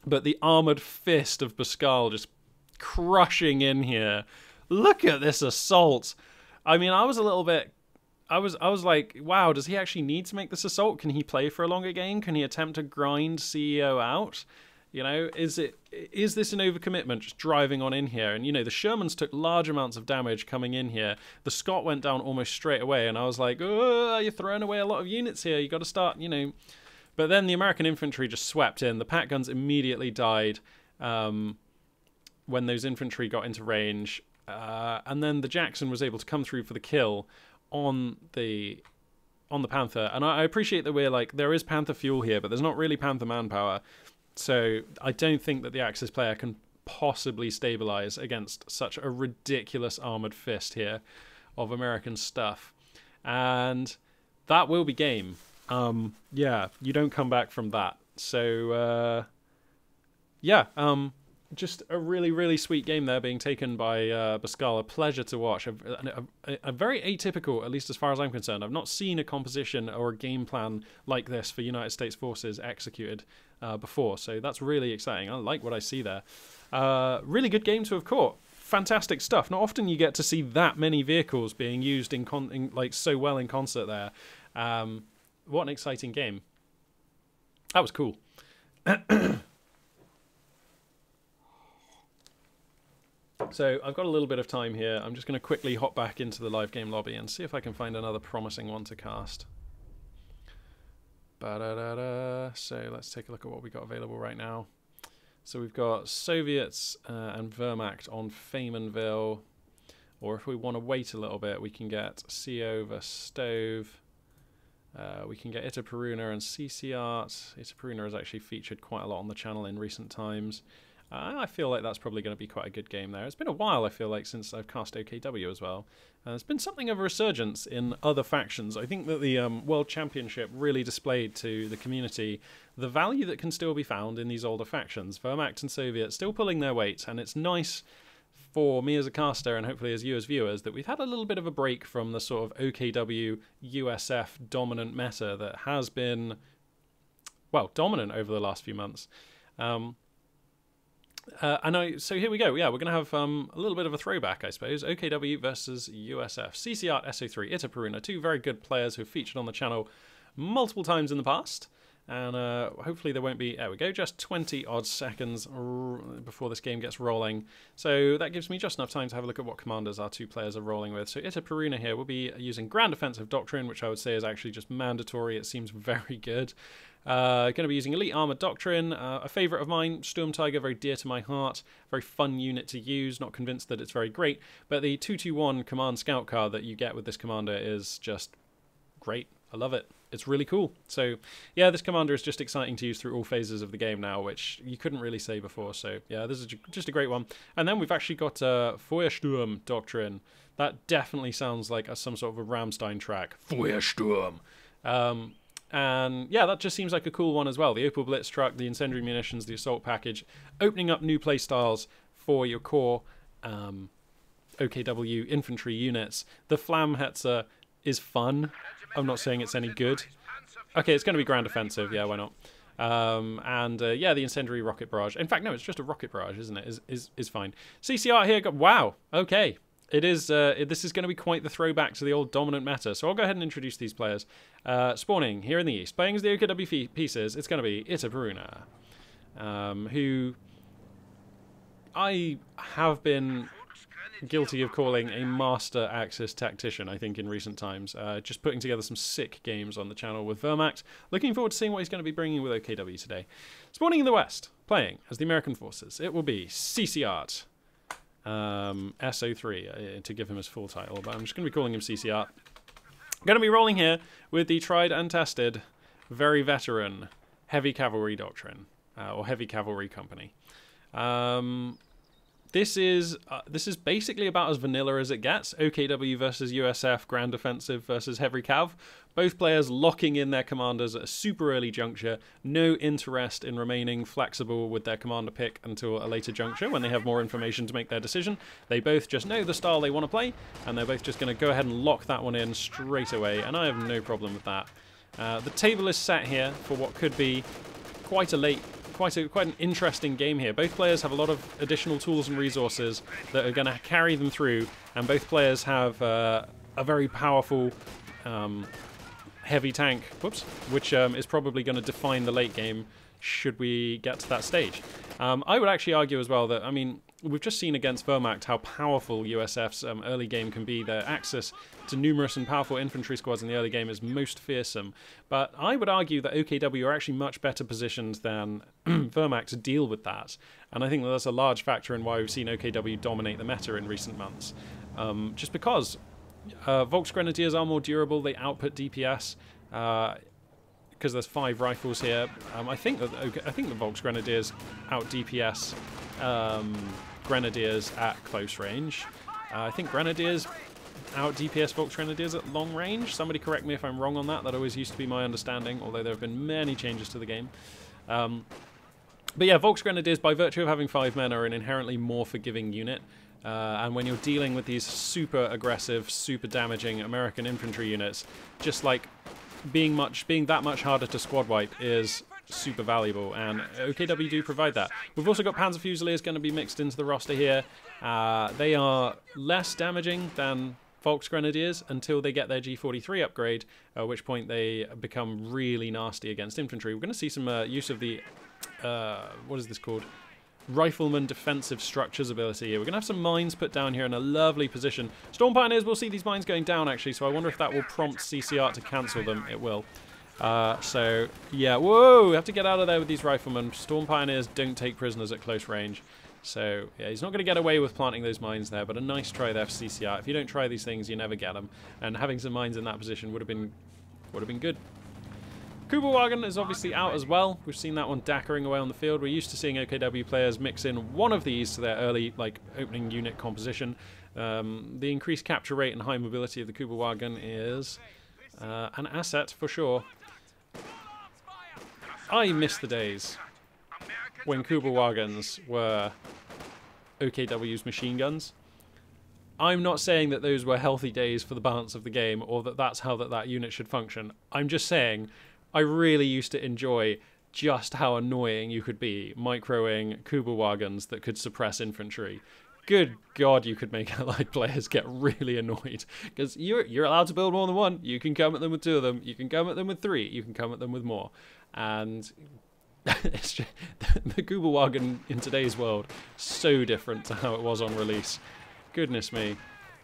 But the armored fist of Pascal just crushing in here. Look at this assault. I mean, I was a little bit... I was like, wow, does he actually need to make this assault? Can he play for a longer game? Can he attempt to grind CEO out? You know, is this an overcommitment, just driving on in here? And, you know, the Shermans took large amounts of damage coming in here. The Scott went down almost straight away, and I was like, oh, you're throwing away a lot of units here. You got to start, you know. But then the American infantry just swept in. The pack guns immediately died when those infantry got into range. And then the Jackson was able to come through for the kill on the Panther. And I appreciate that we're like, there is Panther fuel here, but there's not really Panther manpower. So I don't think that the Axis player can possibly stabilize against such a ridiculous armored fist here of American stuff. And that will be game. Yeah, you don't come back from that. So, yeah, just a really, really sweet game there being taken by Pascal. A pleasure to watch. A very atypical, at least as far as I'm concerned. I've not seen a composition or a game plan like this for United States forces executed before. So that's really exciting. I like what I see there. Really good game to have caught. Fantastic stuff. Not often you get to see that many vehicles being used in like so well in concert there. What an exciting game. That was cool. So I've got a little bit of time here. I'm just going to quickly hop back into the live game lobby and see if I can find another promising one to cast. So let's take a look at what we got available right now. So we've got Soviets and Wehrmacht on Faymanville. Or if we want to wait a little bit, we can get CO versus Stove. We can get Itaperuna and CC Art. Itaperuna has actually featured quite a lot on the channel in recent times. I feel like that's probably going to be quite a good game there. It's been a while, I feel like, since I've cast OKW as well. There's been something of a resurgence in other factions. I think that the World Championship really displayed to the community the value that can still be found in these older factions. Wehrmacht and Soviet still pulling their weight, and it's nice for me as a caster and hopefully as you as viewers that we've had a little bit of a break from the sort of OKW USF dominant meta that has been, well, dominant over the last few months. So here we go. Yeah, we're going to have a little bit of a throwback, I suppose. OKW versus USF. CC Art, SO3, Itaperuna, two very good players who've featured on the channel multiple times in the past. And hopefully there won't be, there we go, just 20 odd seconds before this game gets rolling. So that gives me just enough time to have a look at what commanders our two players are rolling with. So Itaperuna here will be using Grand Offensive Doctrine, which I would say is actually just mandatory. It seems very good. Going to be using Elite Armored Doctrine, a favourite of mine, Storm Tiger, very dear to my heart, very fun unit to use, not convinced that it's very great, but the 221 Command Scout card that you get with this commander is just great. I love it. It's really cool. So, yeah, this commander is just exciting to use through all phases of the game now, which you couldn't really say before. So, yeah, this is just a great one. And then we've actually got Feuersturm Doctrine. That definitely sounds like some sort of a Rammstein track. Feuersturm. And yeah, that just seems like a cool one as well. The Opel Blitz truck, the incendiary munitions, the assault package, opening up new playstyles for your core OKW infantry units. The Flammhetzer is fun. I'm not saying it's any good. Okay, it's going to be Grand Offensive. Yeah, why not? Yeah, the incendiary rocket barrage. In fact, no, it's just a rocket barrage, isn't it? Is fine. CCR here. Wow. Okay. It is. This is going to be quite the throwback to the old dominant meta. So I'll go ahead and introduce these players. Spawning here in the east, playing as the OKW pieces. It's going to be Itaperuna, who I have been guilty of calling a master Axis tactician, I think, in recent times. Just putting together some sick games on the channel with Wehrmacht. Looking forward to seeing what he's going to be bringing with OKW today. Spawning in the west, playing as the American forces. It will be CC Art. SO3 to give him his full title, but I'm just going to be calling him CC Art. Going to be rolling here with the tried and tested, very veteran Heavy Cavalry Doctrine, or Heavy Cavalry Company. this is basically about as vanilla as it gets. OKW versus USF, Grand Offensive versus Heavy Cav. Both players locking in their commanders at a super early juncture. No interest in remaining flexible with their commander pick until a later juncture when they have more information to make their decision. They both just know the style they want to play, and they're both just going to go ahead and lock that one in straight away, and I have no problem with that. The table is set here for what could be quite an interesting game here. Both players have a lot of additional tools and resources that are going to carry them through, and both players have a very powerful heavy tank, which is probably going to define the late game should we get to that stage. I would actually argue as well that, I mean, we've just seen against Wehrmacht how powerful USF's early game can be. Their access to numerous and powerful infantry squads in the early game is most fearsome. But I would argue that OKW are actually much better positioned than Wehrmacht to deal with that. And I think that that's a large factor in why we've seen OKW dominate the meta in recent months. Just because Volksgrenadiers are more durable, they output DPS. Because there's 5 rifles here. I think the Volksgrenadiers out DPS Grenadiers at close range. I think Grenadiers out DPS Volksgrenadiers at long range. Somebody correct me if I'm wrong on that. That always used to be my understanding, although there have been many changes to the game. But yeah, Volksgrenadiers, by virtue of having 5 men, are an inherently more forgiving unit. And when you're dealing with these super aggressive, super damaging American infantry units, just like being that much harder to squad wipe is super valuable, and OKW do provide that. We've also got Panzer Fusiliers going to be mixed into the roster here. They are less damaging than Volksgrenadiers until they get their G43 upgrade, at which point they become really nasty against infantry. We're going to see some use of the, what is this called? Rifleman defensive structures ability here. We're going to have some mines put down here in a lovely position. Storm Pioneers will see these mines going down, actually, so I wonder if that will prompt CCR to cancel them. It will. So, yeah. Whoa! We have to get out of there with these riflemen. Storm Pioneers don't take prisoners at close range. So, yeah, he's not going to get away with planting those mines there, but a nice try there for CCR. If you don't try these things, you never get them. And having some mines in that position would have been good. Kugelwagen is obviously out as well. We've seen that one dackering away on the field. We're used to seeing OKW players mix in one of these to their early, like, opening unit composition. The increased capture rate and high mobility of the Kugelwagen is an asset for sure. I miss the days when Kugelwagens were OKW's machine guns. I'm not saying that those were healthy days for the balance of the game, or that that's how that unit should function. I'm just saying I really used to enjoy just how annoying you could be microing Kugelwagens that could suppress infantry. Good God, you could make allied players get really annoyed, because you're allowed to build more than one. You can come at them with 2 of them. You can come at them with 3. You can come at them with more. And it's just, the Kugelwagen in today's world, so different to how it was on release. Goodness me.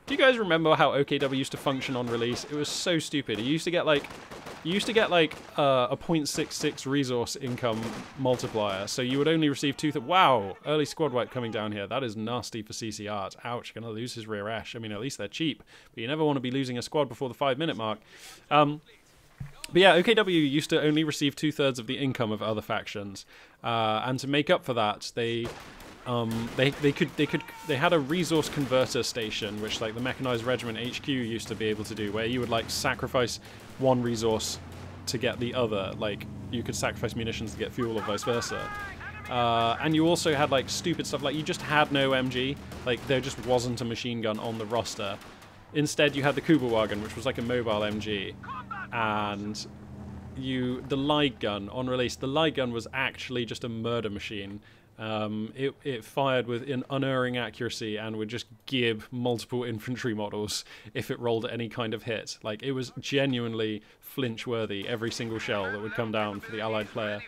Do you guys remember how OKW used to function on release? It was so stupid. You used to get like a 0.66 resource income multiplier, so you would only receive 2. Wow, early squad wipe coming down here. That is nasty for CCR. Ouch, gonna lose his rear ash. I mean, at least they're cheap, but you never want to be losing a squad before the 5-minute mark. But yeah, OKW used to only receive 2/3 of the income of other factions, and to make up for that, they had a resource converter station, which like the Mechanized Regiment HQ used to be able to do, where you would like sacrifice one resource to get the other. Like you could sacrifice munitions to get fuel or vice versa. And you also had like stupid stuff, like you just had no MG, like there just wasn't a machine gun on the roster. Instead you had the Kugelwagen, which was like a mobile MG, and the light gun on release. The light gun was actually just a murder machine. It fired with an unerring accuracy and would just gib multiple infantry models if it rolled any kind of hit. Like, it was genuinely flinch-worthy, every single shell that would come down for the allied player.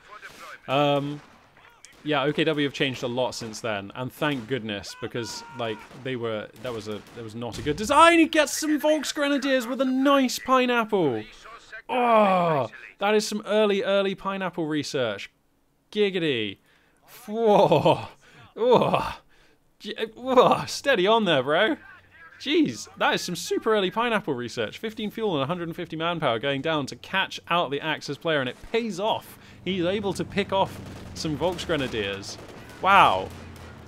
Yeah, OKW have changed a lot since then, and thank goodness, because like that was not a good design. He gets some Volksgrenadiers with a nice pineapple. Oh, that is some early pineapple research. Giggity. Whoa. Oh. Whoa. Steady on there, bro. Jeez, that is some super early pineapple research. 15 fuel and 150 manpower going down to catch out the Axis player, and it pays off. He's able to pick off some Volksgrenadiers. Wow.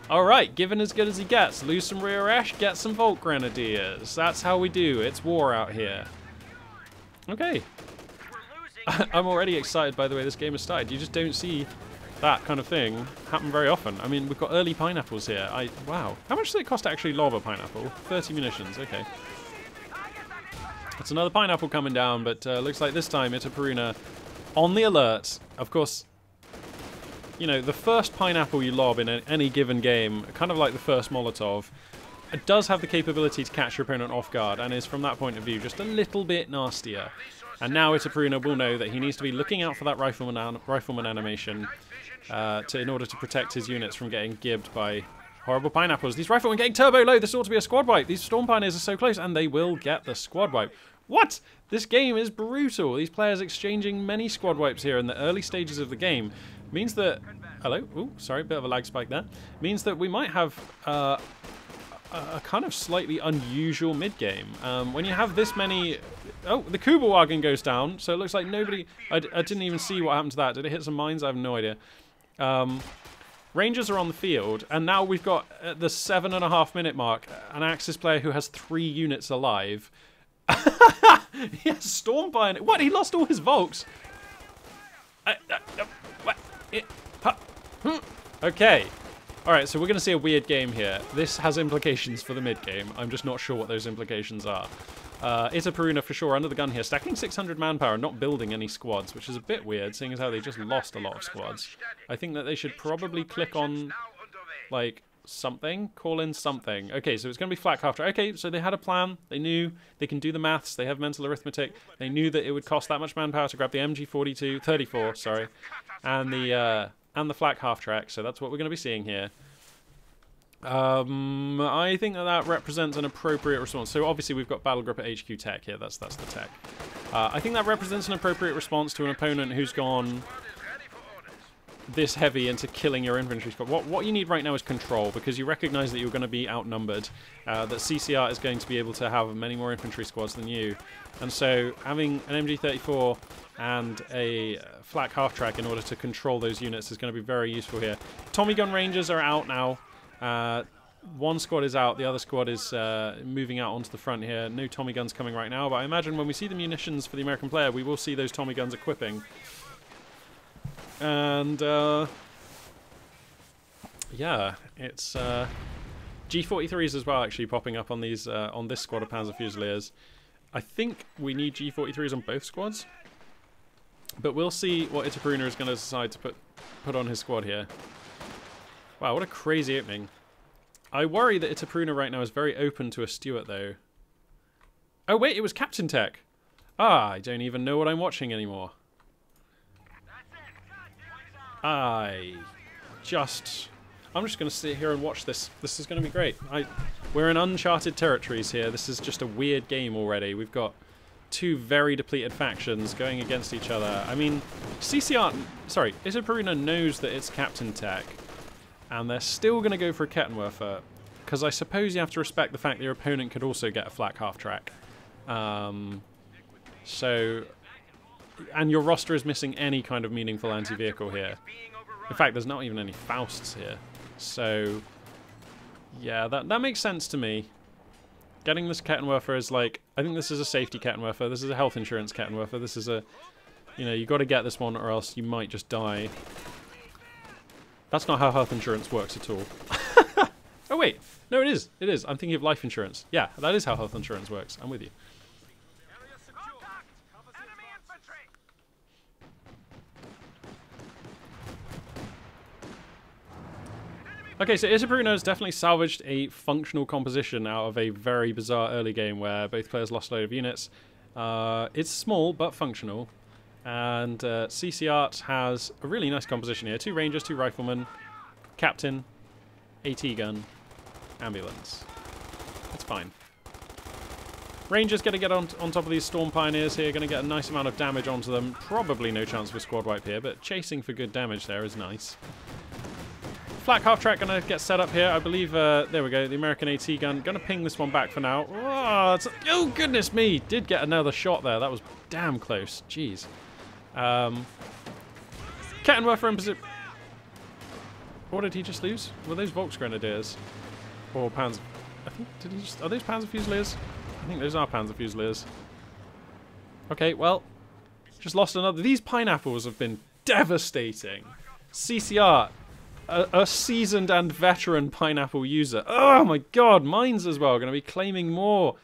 Alright, given as good as he gets. Lose some rear esh, get some Volt Grenadiers. That's how we do. It's war out here. Okay. I'm already excited by the way this game has started. You just don't see that kind of thing happen very often. I mean, we've got early pineapples here. Wow. How much does it cost to actually lob a pineapple? 30 munitions, okay. It's another pineapple coming down, but looks like this time Itaperuna on the alert. Of course, you know, the first pineapple you lob in any given game, kind of like the first Molotov, it does have the capability to catch your opponent off guard and is, from that point of view, just a little bit nastier. And now Itaperuna will know that he needs to be looking out for that rifleman animation in order to protect his units from getting gibbed by horrible pineapples. These riflemen getting turbo low. This ought to be a squad wipe. These storm pioneers are so close, and they will get the squad wipe. What? This game is brutal. These players exchanging many squad wipes here in the early stages of the game means that... Hello? Ooh, sorry, bit of a lag spike there. Means that we might have a kind of slightly unusual mid-game. When you have this many... Oh, the Kuba wagon goes down, so it looks like nobody... I didn't even see what happened to that. Did it hit some mines? I have no idea. Rangers are on the field, and now we've got, at the 7.5-minute mark, an Axis player who has 3 units alive. He has Storm Pioneer. What? He lost all his Volks? Okay. Alright, so we're going to see a weird game here. This has implications for the mid-game. I'm just not sure what those implications are. Itaperuna for sure under the gun here, stacking 600 manpower, not building any squads, which is a bit weird, seeing as how they just lost a lot of squads. I think that they should probably click on, like, something, call in something. Okay, so it's going to be flak half track. Okay, so they had a plan. They knew they can do the maths. They have mental arithmetic. They knew that it would cost that much manpower to grab the MG 34, sorry, and the flak half track. So that's what we're going to be seeing here. I think that represents an appropriate response. So obviously we've got Battle Group at HQ Tech here. That's the tech. I think that represents an appropriate response to an opponent who's gone this heavy into killing your infantry squad. What you need right now is control, because you recognize that you're going to be outnumbered, that CCR is going to be able to have many more infantry squads than you, and so having an MG34 and a flak half track in order to control those units is going to be very useful here. Tommy gun rangers are out now. One squad is out, the other squad is moving out onto the front here. No Tommy guns coming right now, but I imagine when we see the munitions for the American player, we will see those Tommy guns equipping. And yeah, it's G43s as well actually popping up on these on this squad of Panzer Fusiliers. I think we need G43s on both squads, but we'll see what Itaperuna is going to decide to put on his squad here. Wow, what a crazy opening. I worry that Itaperuna right now is very open to a Stuart though. Oh wait, it was Captain Tech. Ah, I don't even know what I'm watching anymore. I'm just going to sit here and watch this. This is going to be great. We're in uncharted territories here. This is just a weird game already. We've got 2 very depleted factions going against each other. I mean, Itaperuna knows that it's Captain Tech, and they're still going to go for a Kettenwerfer, because I suppose you have to respect the fact that your opponent could also get a flak half track. And your roster is missing any kind of meaningful anti-vehicle here. In fact, there's not even any Fausts here. So, yeah, that makes sense to me. Getting this Kettenwerfer is like, I think this is a safety Kettenwerfer. This is a health insurance Kettenwerfer. This is a, you know, you got to get this one or else you might just die. That's not how health insurance works at all. Oh wait, no it is. It is. I'm thinking of life insurance. Yeah, that is how health insurance works. I'm with you. Okay, so Itaperuna has definitely salvaged a functional composition out of a very bizarre early game where both players lost a load of units. It's small, but functional. And CCR has a really nice composition here. 2 Rangers, 2 Riflemen, Captain, AT gun, ambulance. That's fine. Rangers going to get on top of these Storm Pioneers here, going to get a nice amount of damage onto them. Probably no chance of a squad wipe here, but chasing for good damage there is nice. Flak half track going to get set up here. I believe, there we go, the American AT gun. Going to ping this one back for now. Oh, goodness me. Did get another shot there. That was damn close. Jeez. Kettenwerfer in position. Or did he just lose? Were those Volksgrenadiers? Or Panzer... I think, did he just... Are those Panzer Fusiliers? I think those are Panzer Fusiliers. Okay, well, just lost another... These pineapples have been devastating. CCR, a seasoned and veteran pineapple user. Oh my god, mines as well. Going to be claiming more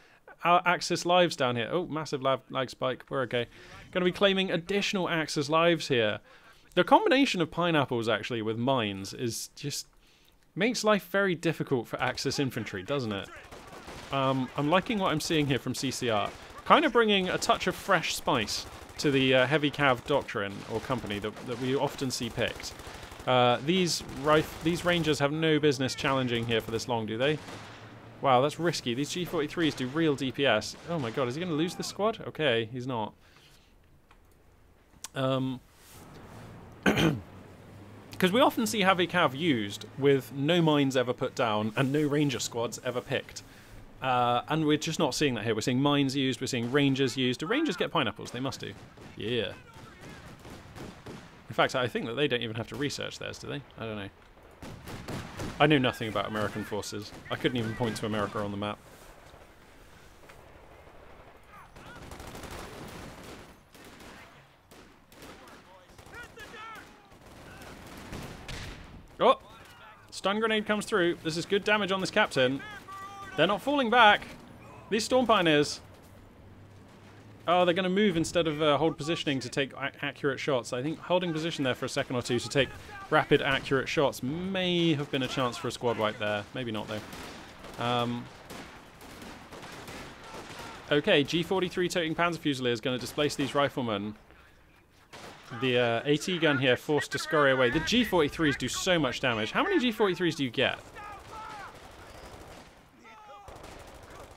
Axis lives down here. Oh, massive lag spike. We're okay. Going to be claiming additional Axis lives here. The combination of pineapples, actually, with mines is just... makes life very difficult for Axis infantry, doesn't it? I'm liking what I'm seeing here from CCR. Kind of bringing a touch of fresh spice to the heavy cav doctrine or company that we often see picked. These Rangers have no business challenging here for this long, do they? Wow, that's risky. These G43s do real DPS. Oh my god, is he going to lose this squad? Okay, he's not. Because we often see Heavy Cav used with no mines ever put down and no Ranger squads ever picked. And we're just not seeing that here. We're seeing mines used, we're seeing Rangers used. Do Rangers get pineapples? They must do. Yeah. In fact, I think that they don't even have to research theirs, do they? I don't know. I know nothing about American forces. I couldn't even point to America on the map. Oh! Stun grenade comes through. This is good damage on this captain. They're not falling back. These Storm Pioneers. Oh, they're going to move instead of hold positioning to take accurate shots. I think holding position there for a second or two to take rapid, accurate shots may have been a chance for a squad wipe there. Maybe not, though. Okay, G43 toting Panzer Fusilier is going to displace these riflemen. The AT gun here forced to scurry away. The G43s do so much damage. How many G43s do you get?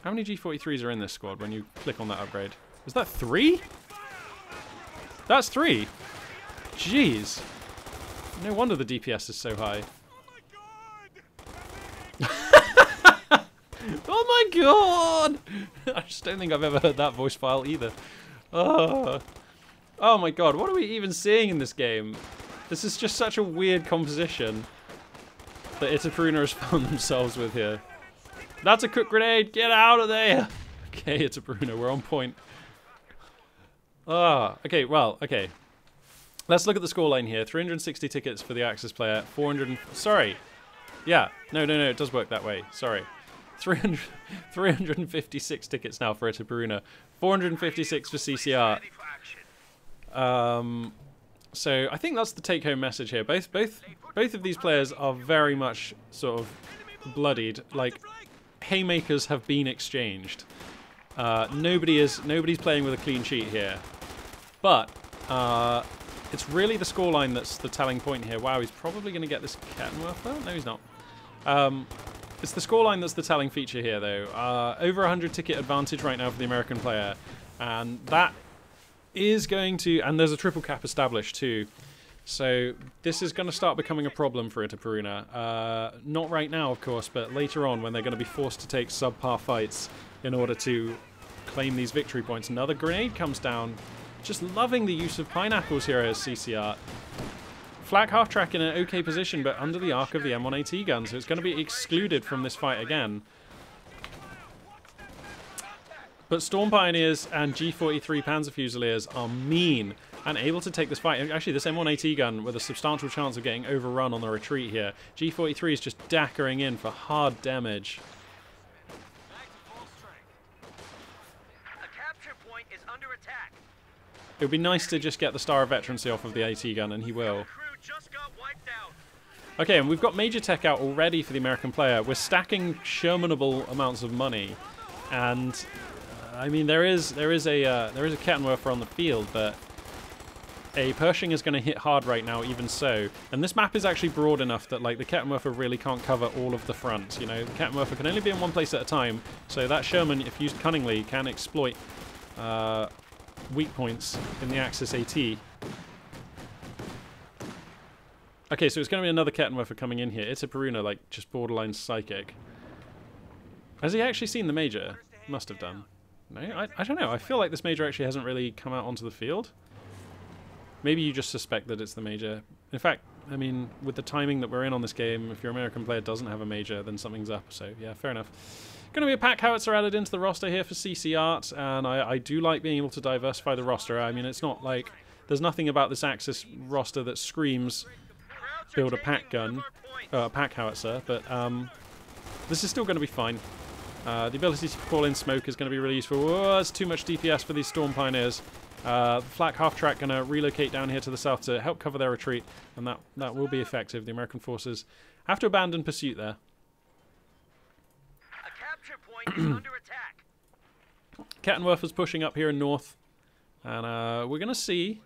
How many G43s are in this squad when you click on that upgrade? Is that 3? That's 3. Jeez. No wonder the DPS is so high. Oh my god! I just don't think I've ever heard that voice file either. Oh my god, what are we even seeing in this game? This is just such a weird composition that Itapruna has found themselves with here. That's a cook grenade! Get out of there! Okay, Itapruna, we're on point. Okay, well, okay. Let's look at the scoreline here. 360 tickets for the Axis player. 400... Sorry. Yeah. No, it does work that way. Sorry. 356 tickets now for Itapruna. 456 for CCR. So I think that's the take-home message here. Both of these players are very much sort of bloodied. Like, haymakers have been exchanged. Nobody's playing with a clean sheet here. But it's really the scoreline that's the telling point here. Wow, he's probably going to get this Kettenwerfer? No, he's not. It's the scoreline that's the telling feature here, though. Over 100 ticket advantage right now for the American player. And that is going to... And there's a triple cap established, too. So this is going to start becoming a problem for Itapruna. Not right now, of course, but later on when they're going to be forced to take subpar fights in order to claim these victory points. Another grenade comes down. Just loving the use of pineapples here as CCR. Flak half-track in an okay position, but under the arc of the M1AT gun, so it's going to be excluded from this fight again. But Storm Pioneers and G43 Panzer Fusiliers are mean and able to take this fight. Actually, this M1AT gun with a substantial chance of getting overrun on the retreat here. G43 is just dackering in for hard damage. It would be nice to just get the Star of Veterancy off of the AT gun, and he will. Okay, and we've got Major Tech out already for the American player. We're stacking Shermanable amounts of money, and I mean there is a Kettenwerfer on the field, but a Pershing is going to hit hard right now, even so. And this map is actually broad enough that like the Kettenwerfer really can't cover all of the front. You know, the Kettenwerfer can only be in one place at a time, so that Sherman, if used cunningly, can exploit weak points in the Axis AT. Okay, so it's going to be another Kettenwerfer coming in here. Itapruna, like, just borderline psychic. Has he actually seen the Major? Must have done. No? I don't know. I feel like this Major actually hasn't really come out onto the field. Maybe you just suspect that it's the Major. In fact, I mean, with the timing that we're in on this game, if your American player doesn't have a major, then something's up. So, yeah, fair enough. Going to be a pack howitzer added into the roster here for CC Art, and I do like being able to diversify the roster. I mean, it's not like... There's nothing about this Axis roster that screams build a pack gun, pack howitzer, but this is still going to be fine. The ability to call in smoke is going to be really useful. Oh, that's too much DPS for these Storm Pioneers. Flak half-track going to relocate down here to the south to help cover their retreat, and that will be effective. The American forces have to abandon pursuit there. A capture point is under attack. Kettenworth is pushing up here in north, and we're going to see...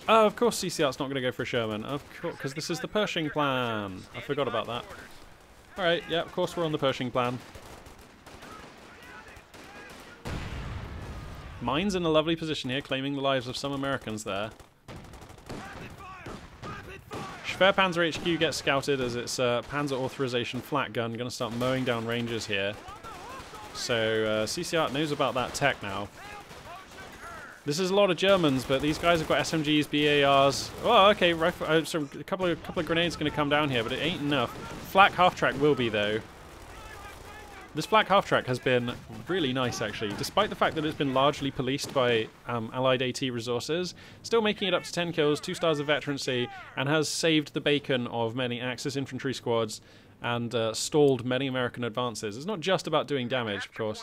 Oh, of course CCR's not going to go for a Sherman, of course, because this is the Pershing plan. I forgot about that. Alright, yeah, of course we're on the Pershing plan. Mine's in a lovely position here, claiming the lives of some Americans there. Schwer Panzer HQ gets scouted as its Panzer Authorization flat gun, going to start mowing down Rangers here. So CCR knows about that tech now. This is a lot of Germans, but these guys have got SMGs, BARs. Oh, okay, so a couple of grenades going to come down here, but it ain't enough. Flak half-track will be, though. This flak half-track has been really nice, actually. Despite the fact that it's been largely policed by Allied AT resources, still making it up to 10 kills, 2 stars of veterancy, and has saved the bacon of many Axis infantry squads and stalled many American advances. It's not just about doing damage, of course.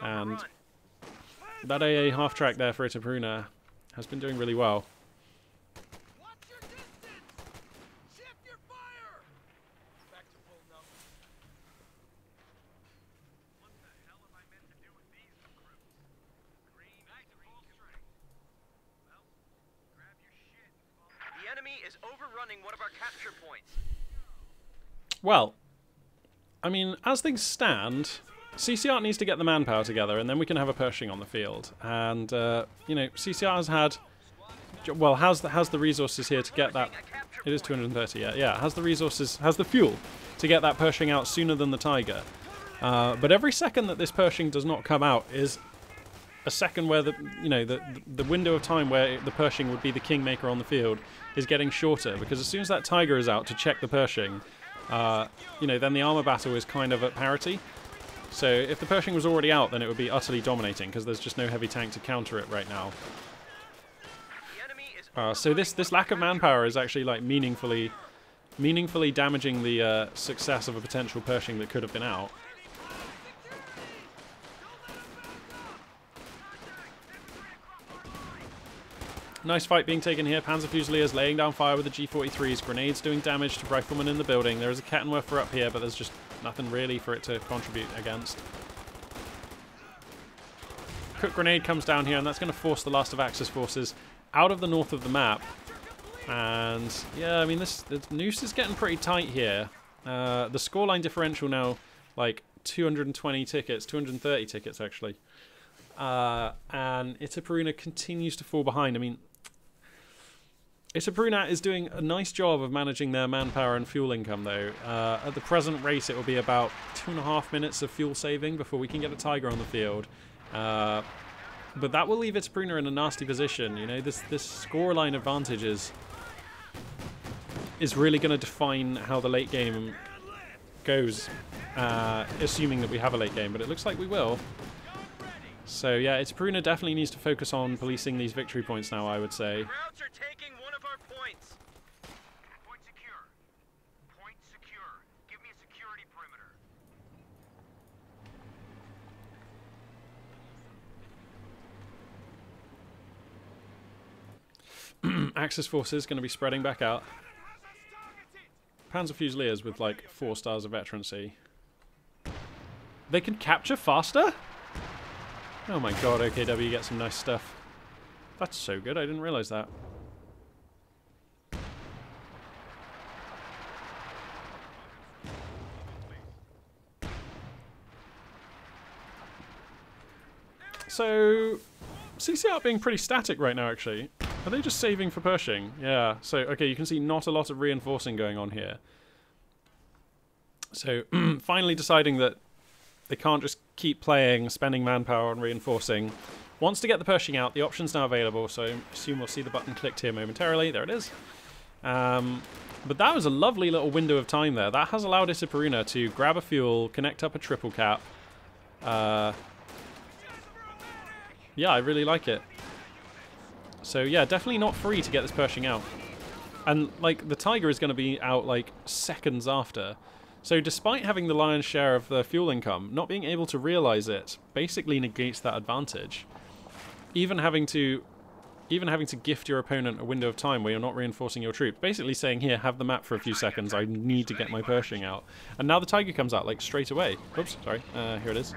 And that AA half-track there for Itapruna has been doing really well. The enemy is overrunning one of our capture points. Well, I mean, as things stand, CCR needs to get the manpower together, and then we can have a Pershing on the field. And you know, CCR has had, well, has the resources here to get that. It is 230. Yeah, has the resources, has the fuel to get that Pershing out sooner than the Tiger. But every second that this Pershing does not come out is a second where the window of time where the Pershing would be the kingmaker on the field is getting shorter, because as soon as that Tiger is out to check the Pershing, you know, then the armor battle is kind of at parity. So if the Pershing was already out, then it would be utterly dominating, because there's just no heavy tank to counter it right now. So this lack of manpower is actually like meaningfully damaging the success of a potential Pershing that could have been out. Nice fight being taken here. Panzer Fusiliers laying down fire with the G43s. Grenades doing damage to riflemen in the building. There is a Kettenwerfer up here, but there's just nothing really for it to contribute against. Cook grenade comes down here, and that's going to force the last of Axis forces out of the north of the map. And yeah, I mean, the noose is getting pretty tight here. The scoreline differential now, like 220 tickets, 230 tickets actually. And Itapruna continues to fall behind. I mean, Itapruna is doing a nice job of managing their manpower and fuel income, though. At the present rate, it will be about 2.5 minutes of fuel saving before we can get a Tiger on the field. But that will leave Itapruna in a nasty position. You know, this scoreline advantage is really going to define how the late game goes, assuming that we have a late game, but it looks like we will. So yeah, Itapruna definitely needs to focus on policing these victory points now, I would say. Krauts are taking one of our points. Point secure. Point secure. Give me a security perimeter. Axis forces going to be spreading back out. Panzer Fusiliers with like 4 stars of veterancy. They can capture faster? Oh my god, OKW, you get some nice stuff. That's so good, I didn't realize that. So, CCR being pretty static right now, actually. Are they just saving for Pershing? Yeah, so, okay, you can see not a lot of reinforcing going on here. So, finally deciding that they can't just keep playing, spending manpower on reinforcing. Wants to get the Pershing out. The option's now available, so I assume we'll see the button clicked here momentarily. There it is. But that was a lovely little window of time there. That has allowed Itaperuna to grab a fuel, connect up a triple cap. Yeah, I really like it. So yeah, definitely not free to get this Pershing out. And like the Tiger is going to be out like seconds after. So despite having the lion's share of the fuel income, not being able to realize it basically negates that advantage. Even having to gift your opponent a window of time where you're not reinforcing your troops. Basically saying, here, have the map for a few seconds, I need to get my Pershing out. And now the Tiger comes out, like, straight away. Oops, sorry, here it is.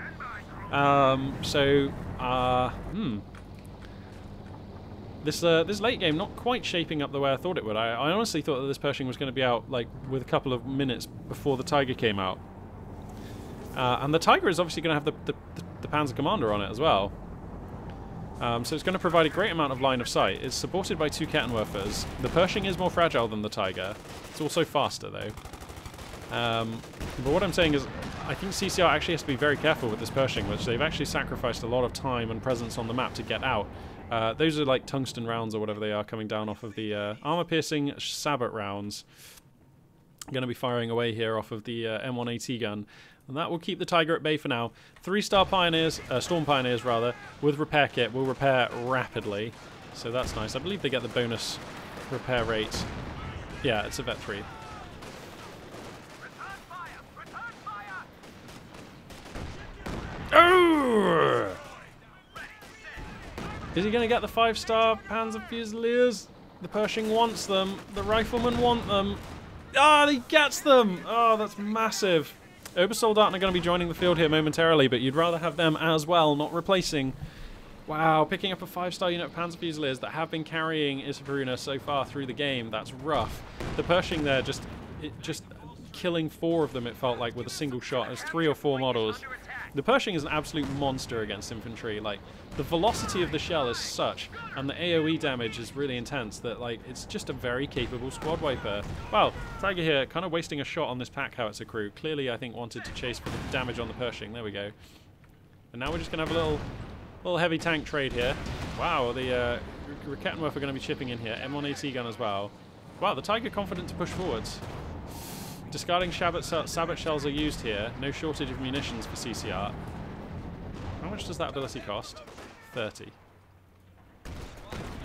This late game not quite shaping up the way I thought it would. I honestly thought that this Pershing was going to be out, like, with a couple of minutes before the Tiger came out. And the Tiger is obviously going to have the Panzer Commander on it as well. So it's going to provide a great amount of line of sight. It's supported by 2 Kettenwerfers. The Pershing is more fragile than the Tiger. It's also faster, though. But what I'm saying is, I think CCR actually has to be very careful with this Pershing, which they've actually sacrificed a lot of time and presence on the map to get out. Those are like tungsten rounds or whatever they are coming down off of the armor-piercing Sabot rounds. I'm going to be firing away here off of the M1AT gun. And that will keep the Tiger at bay for now. 3-star Pioneers, Storm Pioneers rather, with repair kit will repair rapidly. So that's nice. I believe they get the bonus repair rate. Yeah, it's a Vet 3. Oh! Is he going to get the 5-star Panzer Fusiliers? The Pershing wants them. The Riflemen want them. Ah, he gets them! Oh, that's massive. Obersoldaten are going to be joining the field here momentarily, but you'd rather have them as well, not replacing. Wow, picking up a 5-star unit of Panzer Fusiliers that have been carrying Itaperuna so far through the game. That's rough. The Pershing there just killing 4 of them, it felt like, with a single shot. There's 3 or 4 models. The Pershing is an absolute monster against infantry. Like, the velocity of the shell is such, and the AoE damage is really intense that, like, it's just a very capable squad wiper. Well, Tiger here kind of wasting a shot on this pack howitzer crew. Clearly, I think, wanted to chase for the damage on the Pershing. There we go. And now we're just going to have a little heavy tank trade here. Wow, the Kettenwerfer are going to be chipping in here. M1AT gun as well. Wow, the Tiger confident to push forwards. Discarding Sabot shells are used here. No shortage of munitions for CCR. How much does that ability cost? 30.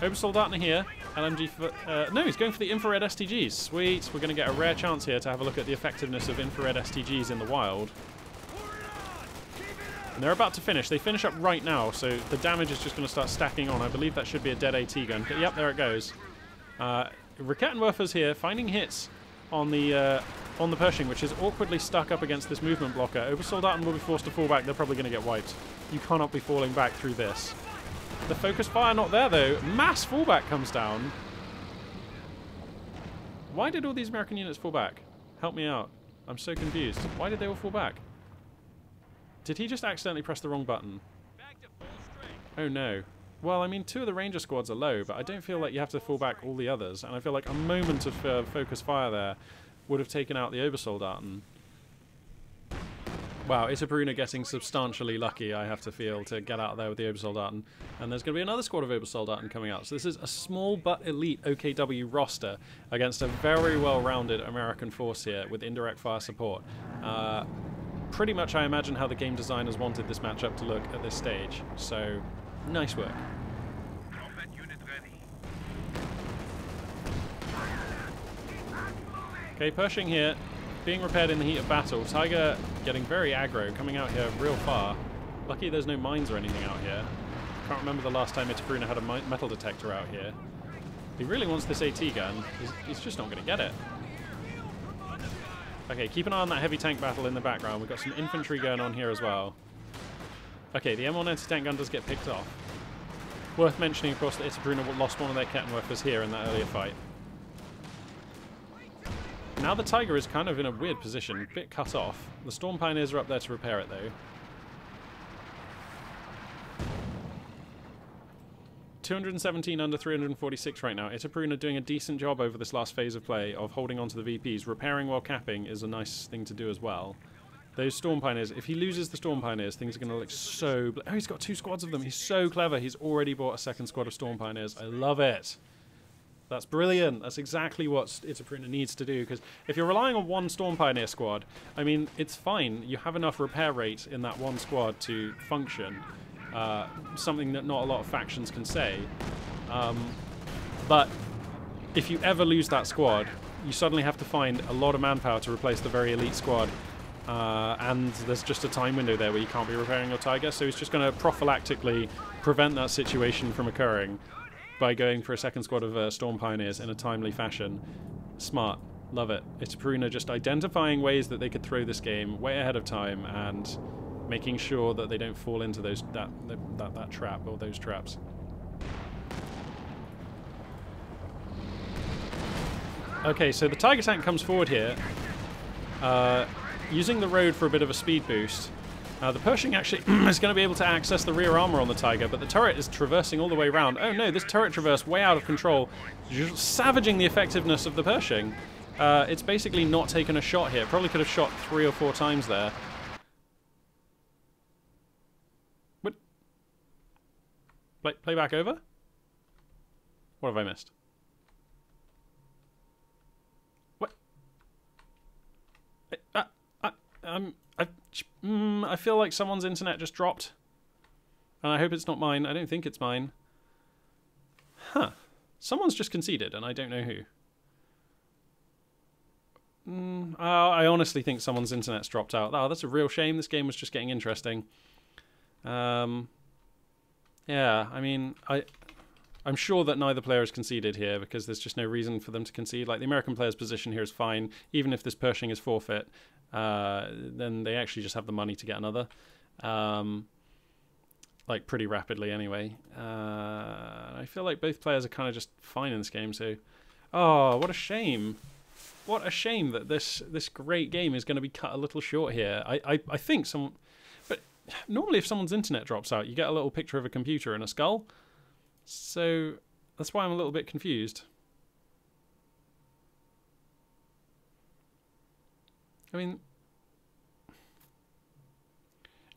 Obersoldaten here. LMG for... no, he's going for the infrared STGs. Sweet. We're going to get a rare chance here to have a look at the effectiveness of infrared STGs in the wild. And they're about to finish. They finish up right now, so the damage is just going to start stacking on. I believe that should be a dead AT gun. Yep, there it goes. Kettenwerfers here, finding hits on the Pershing, which is awkwardly stuck up against this movement blocker. Obersoldaten will be forced to fall back. They're probably going to get wiped. You cannot be falling back through this. The focus fire not there, though. Mass fallback comes down. Why did all these American units fall back? Help me out. I'm so confused. Why did they all fall back? Did he just accidentally press the wrong button? Oh, no. Well, I mean, 2 of the Ranger squads are low, but I don't feel like you have to fall back all the others. And I feel like a moment of focus fire there would have taken out the Obersoldaten. Wow, Itaperuna getting substantially lucky, I have to feel, to get out of there with the Obersoldaten. And there's going to be another squad of Obersoldaten coming out. So this is a small but elite OKW roster against a very well-rounded American force here with indirect fire support. Pretty much, I imagine, how the game designers wanted this matchup to look at this stage. So, nice work. Combat unit ready. Okay, Pershing here, being repaired in the heat of battle. Tiger getting very aggro, coming out here real far. Lucky there's no mines or anything out here. Can't remember the last time Itaperuna had a metal detector out here. He really wants this AT gun. He's just not going to get it. Okay, keep an eye on that heavy tank battle in the background. We've got some infantry going on here as well. Okay, the M1 anti-tank gun does get picked off. Worth mentioning, of course, that Itaperuna lost one of their Kettenwerfers here in that earlier fight. Now the Tiger is kind of in a weird position, a bit cut off. The Storm Pioneers are up there to repair it, though. 217 under 346 right now. Itaperuna doing a decent job over this last phase of play of holding on to the VPs. Repairing while capping is a nice thing to do as well. Those Storm Pioneers, if he loses the Storm Pioneers, things are going to look so... Oh, he's got 2 squads of them. He's so clever. He's already bought a second squad of Storm Pioneers. I love it. That's brilliant. That's exactly what Itapruna needs to do, because if you're relying on 1 Storm Pioneer squad, I mean, it's fine. You have enough repair rate in that 1 squad to function. Something that not a lot of factions can say. But if you ever lose that squad, you suddenly have to find a lot of manpower to replace the very elite squad. And there's just a time window there where you can't be repairing your Tiger, so he's just going to prophylactically prevent that situation from occurring by going for a second squad of Storm Pioneers in a timely fashion. Smart. Love it. It's Pruna just identifying ways that they could throw this game way ahead of time and making sure that they don't fall into those that trap or those traps. Okay, so the Tiger tank comes forward here, using the road for a bit of a speed boost. The Pershing actually is going to be able to access the rear armor on the Tiger, but the turret is traversing all the way around. Oh no, this turret traverse way out of control, savaging the effectiveness of the Pershing. It's basically not taken a shot here. Probably could have shot 3 or 4 times there. What? Play back over? What have I missed? What? I feel like someone's internet just dropped. And I hope it's not mine. I don't think it's mine. Huh. Someone's just conceded, and I don't know who. I honestly think someone's internet's dropped out. Oh, that's a real shame. This game was just getting interesting. Yeah, I mean, I'm sure that neither player has conceded here because there's just no reason for them to concede. Like, the American player's position here is fine. Even if this Pershing is forfeit, then they actually just have the money to get another. Like, pretty rapidly anyway. I feel like both players are kind of just fine in this game, so... Oh, what a shame. What a shame that this great game is going to be cut a little short here. I think some... But normally if someone's internet drops out, you get a little picture of a computer and a skull. So that's why I'm a little bit confused. I mean...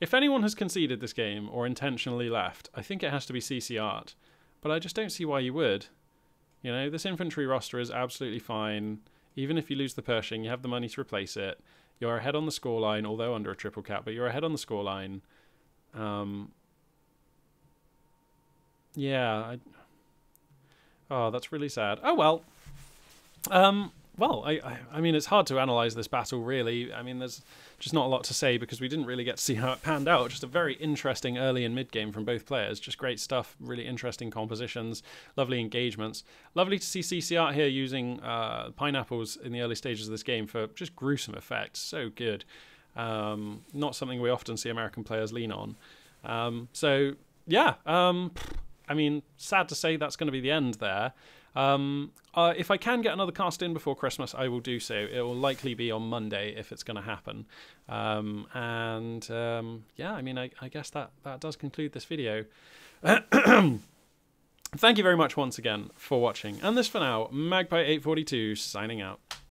If anyone has conceded this game or intentionally left, I think it has to be CC Art. But I just don't see why you would. You know, this infantry roster is absolutely fine. Even if you lose the Pershing, you have the money to replace it. You're ahead on the scoreline, although under a triple cap, but you're ahead on the scoreline. Yeah. Oh, that's really sad. Oh, well. Well, I mean, it's hard to analyse this battle, really. I mean, there's just not a lot to say because we didn't really get to see how it panned out. Just a very interesting early and mid-game from both players. Just great stuff, really interesting compositions, lovely engagements. Lovely to see CC Art here using pineapples in the early stages of this game for just gruesome effects. So good. Not something we often see American players lean on. So, yeah. I mean, sad to say that's going to be the end there. If I can get another cast in before Christmas, I will do so. It will likely be on Monday if it's going to happen. Yeah, I mean, I guess that does conclude this video. Thank you very much once again for watching. And this for now, Magpie842 signing out.